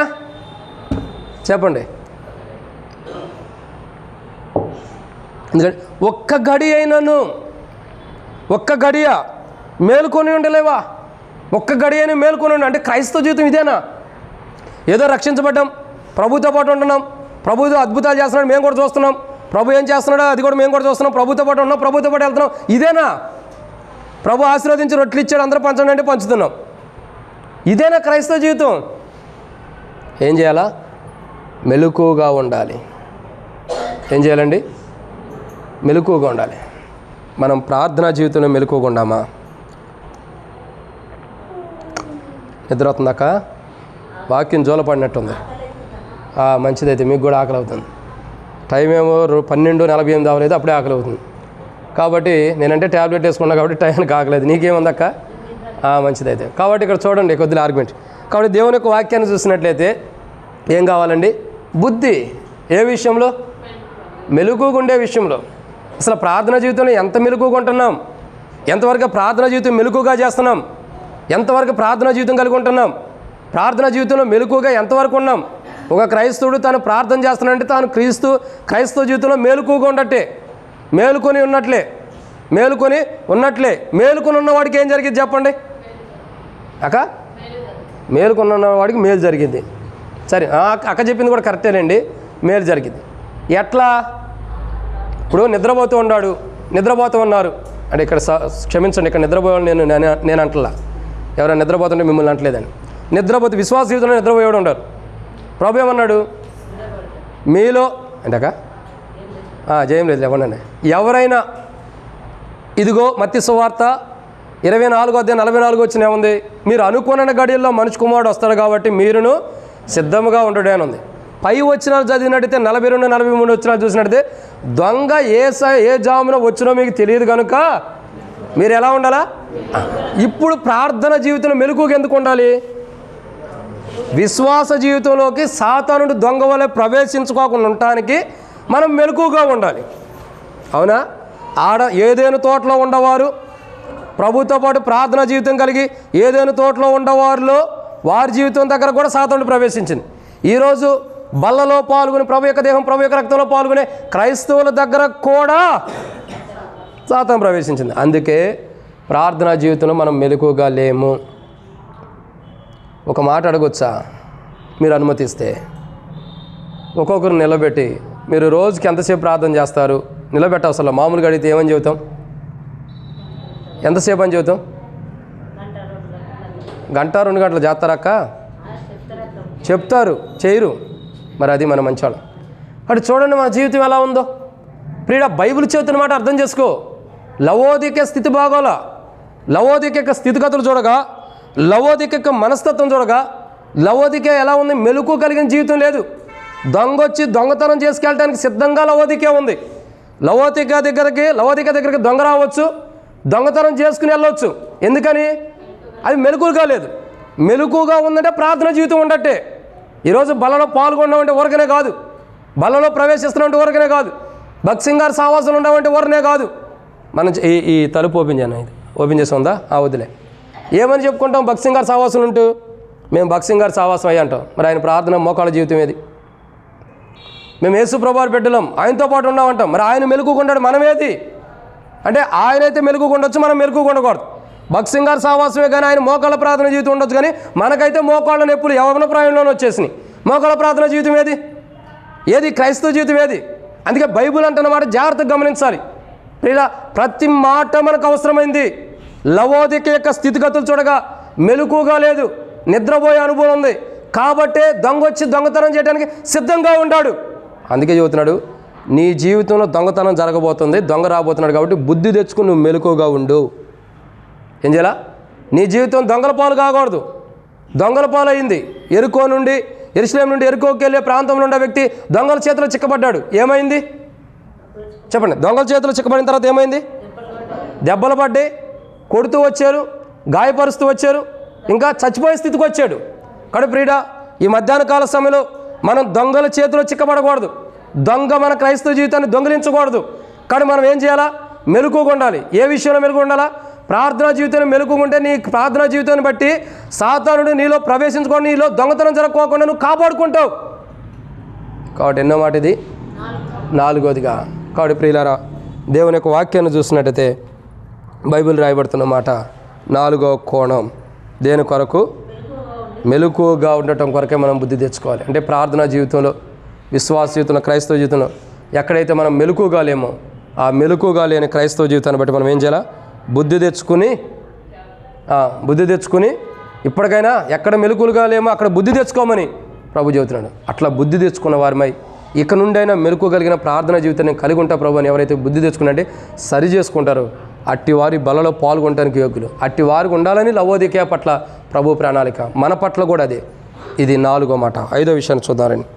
చెప్పండి? ఎందుకంటే ఒక్క గడి అయినను, ఒక్క గడియ మేలుకొని ఉండలేవా? ఒక్క గడి అయినా మేలుకొని ఉండి. అంటే క్రైస్తవ జీవితం ఇదేనా? ఏదో రక్షించబడ్డాం, ప్రభుతో పాటు ఉంటున్నాం, ప్రభుతో అద్భుతాలు చేస్తున్నాడు, మేము కూడా చూస్తున్నాం, ప్రభు ఏం చేస్తున్నాడో అది కూడా మేము కూడా చూస్తున్నాం, ప్రభుతో పాటు ఉన్నాం, ప్రభుతో పాటు వెళ్తున్నాం. ఇదేనా? ప్రభు ఆశీర్వదించి రొట్టెలు ఇచ్చాడు, అందరూ పంచండి అంటే పంచుతున్నాం. ఇదేనా క్రైస్తవ జీవితం? ఏం చేయాలా? మెలకుగా ఉండాలి. ఏం చేయాలండి? మెలకుగా ఉండాలి. మనం ప్రార్థనా జీవితంలో మెలకుగా ఉండామా? నిద్ర అవుతుందాక? వాక్యం జోలపడినట్టుంది. మంచిదైతే మీకు కూడా ఆకలి అవుతుంది. టైం ఏమో 12:48 అవ్వలేదు, అప్పుడే ఆకలి అవుతుంది. కాబట్టి నేనంటే ట్యాబ్లెట్ వేసుకున్నా కాబట్టి టైంకి ఆకలేదు. నీకేముందక్క? మంచిదైతే. కాబట్టి ఇక్కడ చూడండి కొద్దిగా ఆర్గ్యుమెంట్. కాబట్టి దేవుని యొక్క వాక్యాన్ని చూసినట్లయితే ఏం కావాలండి? బుద్ధి. ఏ విషయంలో? మెలకుగా ఉండే విషయంలో. అసలు ప్రార్థన జీవితంలో ఎంత మెలకుగా ఉంటున్నాం? ఎంతవరకు ప్రార్థన జీవితం మెలకుగా చేస్తున్నాం? ఎంతవరకు ప్రార్థన జీవితం కలిగి ఉంటున్నాం? ప్రార్థన జీవితంలో మెలకుగా ఎంతవరకు ఉన్నాం? ఒక క్రైస్తవుడు తాను ప్రార్థన చేస్తున్నాడంటే తాను క్రైస్తవ జీవితంలో మేలుకుగా ఉండట్టే, మేలుకొని ఉన్నట్లే. మేలుకొని ఉన్నవాడికి ఏం జరిగింది చెప్పండి అక్క? మేలుకొని ఉన్నవాడికి మేలు జరిగింది. సరే, అక్క చెప్పింది కూడా కరెక్టేనండి, మేలు జరిగింది. ఎట్లా? ఇప్పుడు నిద్రపోతూ ఉన్నారు అంటే ఇక్కడ క్షమించండి, ఇక్కడ నిద్రపోయేవాడు నేను అంటలా, ఎవరైనా నిద్రపోతుంటే మిమ్మల్ని అంటలేదని. నిద్రపోతే విశ్వాస జీవితంలో నిద్రపోయేవాడు ఉంటారు. ప్రభు ఏమన్నాడు? మీలో అంటే అక్క జయం లేదు లేకుండా ఎవరైనా, ఇదిగో మత్తయి సువార్త 24:44 వచ్చిన ఏముంది? మీరు అనుకున్న గడియల్లో మనిషి కుమారుడు వస్తాడు కాబట్టి మీరును సిద్ధముగా ఉండడే అని ఉంది. పై వచనాలు చదివినట్టయితే 42, 43 వచనాలు చూసినట్టయితే దొంగ ఏ జామున వచ్చినో మీకు తెలియదు కనుక మీరు ఎలా ఉండాలా? ఇప్పుడు ప్రార్థన జీవితంలో మెలకుగా ఎందుకు ఉండాలి? విశ్వాస జీవితంలోకి సాతానుడు దొంగ వలె ప్రవేశించుకోకుండా ఉండటానికి మనం మెలకుగా ఉండాలి. అవునా? ఏదేను తోటలో ఉండవారు ప్రభుతో పాటు ప్రార్థన జీవితం కలిగి ఏదేను తోటలో ఉండవారిలో వారి జీవితం దగ్గర కూడా సాతానుడు ప్రవేశించింది. ఈరోజు బల్లలో పాల్గొని ప్రభు యొక్క దేహం ప్రభు యొక్క రక్తంలో పాల్గొనే క్రైస్తవుల దగ్గర కూడా సాతాను ప్రవేశించింది. అందుకే ప్రార్థనా జీవితంలో మనం మెలకుగా లేము. ఒక మాట అడగొచ్చా మీరు అనుమతిస్తే? ఒక్కొక్కరు నిలబెట్టి మీరు రోజుకి ఎంతసేపు ప్రార్థన చేస్తారు? నిలబెట్టవసరం. మామూలుగా అడిగితే ఏమని చెబుతాం? ఎంతసేపు అని చెబుతాం? గంట 2 గంటలు చేస్తారక్క చెప్తారు, చేయరు. మరి అది మన మంచివాళ్ళం. అటు చూడండి మన జీవితం ఎలా ఉందో. ప్రియుడా, బైబిల్ చెబుతున్న మాట అర్థం చేసుకో. లవోదిక స్థితి బాగోలా, లవోదిక యొక్క స్థితిగతులు చూడగా, లవోదిక యొక్క మనస్తత్వం చూడగా, లవోదిక ఎలా ఉంది? మెలకు కలిగిన జీవితం లేదు. దొంగొచ్చి దొంగతనం చేసుకెళ్ళడానికి సిద్ధంగా లవోదికే ఉంది. లవోదిక దగ్గరికి దొంగ రావచ్చు, దొంగతనం చేసుకుని వెళ్ళవచ్చు. ఎందుకని? అది మెలకుగా లేదు. మెలకుగా ఉందంటే ప్రార్థన జీవితం ఉండట్టే. ఈరోజు బలలో పాల్గొన్నామంటే ఊరకనే కాదు, బలలో ప్రవేశిస్తున్నామంటే ఊరకనే కాదు, భక్సింగారు సావాసాలు ఉండమంటే ఊరనే కాదు. మనం ఈ తలుపు ఓపెన్ చేసి ఉందా? వదిలే. ఏమని చెప్పుకుంటాం? భక్సింగారు సావాసాలు ఉంటూ మేము భక్సింగారు సావాసం అయ్యి అంటాం. మరి ఆయన ప్రార్థన మోకాళ్ళ జీవితం ఏది? మేము యేసు ప్రభువారి బిడ్డలం, ఆయనతో పాటు ఉన్నామంటాం. మరి ఆయన మెలకుకుంటాడు, మనమేది? అంటే ఆయనైతే మెలకుకుండొచ్చు, మనం మెలకుకుండకూడదు. భక్సింగారు సావాసమే కానీ ఆయన మోకాళ్ళ ప్రార్థన జీవితం ఉండొచ్చు. కానీ మనకైతే మోకాళ్ళ నొప్పులు యవ్వన ప్రాయంలోనే వచ్చేసినాయి. మోకాళ్ళ ప్రార్థన జీవితం ఏది? క్రైస్తవ జీవితం ఏది? అందుకే బైబిల్ అంటున్న మాట జాగ్రత్తగా గమనించాలి. ఇలా ప్రతి మాట మనకు అవసరమైంది. లవోదిక యొక్క స్థితిగతులు చూడగా మెలకుగా లేదు, నిద్రపోయే అనుభవం ఉంది. కాబట్టే దొంగొచ్చి దొంగతనం చేయడానికి సిద్ధంగా ఉంటాడు. అందుకే చెబుతున్నాడు, నీ జీవితంలో దొంగతనం జరగబోతుంది, దొంగ రాబోతున్నాడు కాబట్టి బుద్ధి తెచ్చుకుని నువ్వు మెలకుగా ఉండు. ఏం చేయాలా? నీ జీవితం దొంగల పాలు కాకూడదు. దొంగల పాలు అయింది. యెరూషలేము నుండి ఎరుకోకి వెళ్ళే ప్రాంతంలో ఉండే వ్యక్తి దొంగల చేతిలో చిక్కబడ్డాడు. ఏమైంది చెప్పండి? దొంగల చేతిలో చిక్కబడిన తర్వాత ఏమైంది? దెబ్బలు పడ్డాయి, కొడుతూ వచ్చారు, గాయపరుస్తూ వచ్చారు, ఇంకా చచ్చిపోయే స్థితికి వచ్చాడు. ప్రియుడా, ఈ మధ్యాహ్న కాల సమయంలో మనం దొంగల చేతిలో చిక్కబడకూడదు. దొంగ మన క్రైస్తవ జీవితాన్ని దొంగిలించకూడదు. కానీ మనం ఏం చేయాలా? మెలకుగా ఉండాలి. ఏ విషయంలో మెలకుగా ఉండాలా? ప్రార్థనా జీవితాన్ని మెలకుగా ఉంటే నీ ప్రార్థనా జీవితాన్ని బట్టి సాతానుడు నీలో ప్రవేశించుకొని నీలో దొంగతనం జరగకోకుండా నువ్వు కాపాడుకుంటావు. కాబట్టి ఎన్నో మాట ఇది? 4వదిగా. కాబట్టి ప్రియులారా, దేవుని యొక్క వాక్యాన్ని చూసినట్టయితే బైబిల్ రాయబడుతున్న మాట 4వ కోణం దేని కొరకు? మెలకుగా ఉండటం కొరకే మనం బుద్ధి తెచ్చుకోవాలి. అంటే ప్రార్థనా జీవితంలో, విశ్వాస జీవితంలో, క్రైస్తవ జీవితంలో ఎక్కడైతే మనం మెలకుగా లేమో ఆ మెలకుగా లేని క్రైస్తవ జీవితాన్ని బట్టి మనం ఏం చేయాలా? బుద్ధి తెచ్చుకుని ఇప్పటికైనా ఎక్కడ మెలకులుగా లేమో అక్కడ బుద్ధి తెచ్చుకోమని ప్రభు చెబుతున్నాడు. అట్లా బుద్ధి తెచ్చుకున్న వారిమై ఇక నుండైనా మెలకుగలిగిన ప్రార్థనా జీవితాన్ని కలిగి ఉంటా ప్రభు అని ఎవరైతే బుద్ధి తెచ్చుకున్నట్టే సరి చేసుకుంటారో అట్టి వారి బలలో పాల్గొనడానికి యోగ్యులు. అట్టి వారికి ఉండాలని లవోదికయ పట్ల ప్రభు ప్రణాళిక, మన పట్ల కూడా అదే. ఇది 4వ మాట. 5వ విషయాన్ని చూద్దారండి.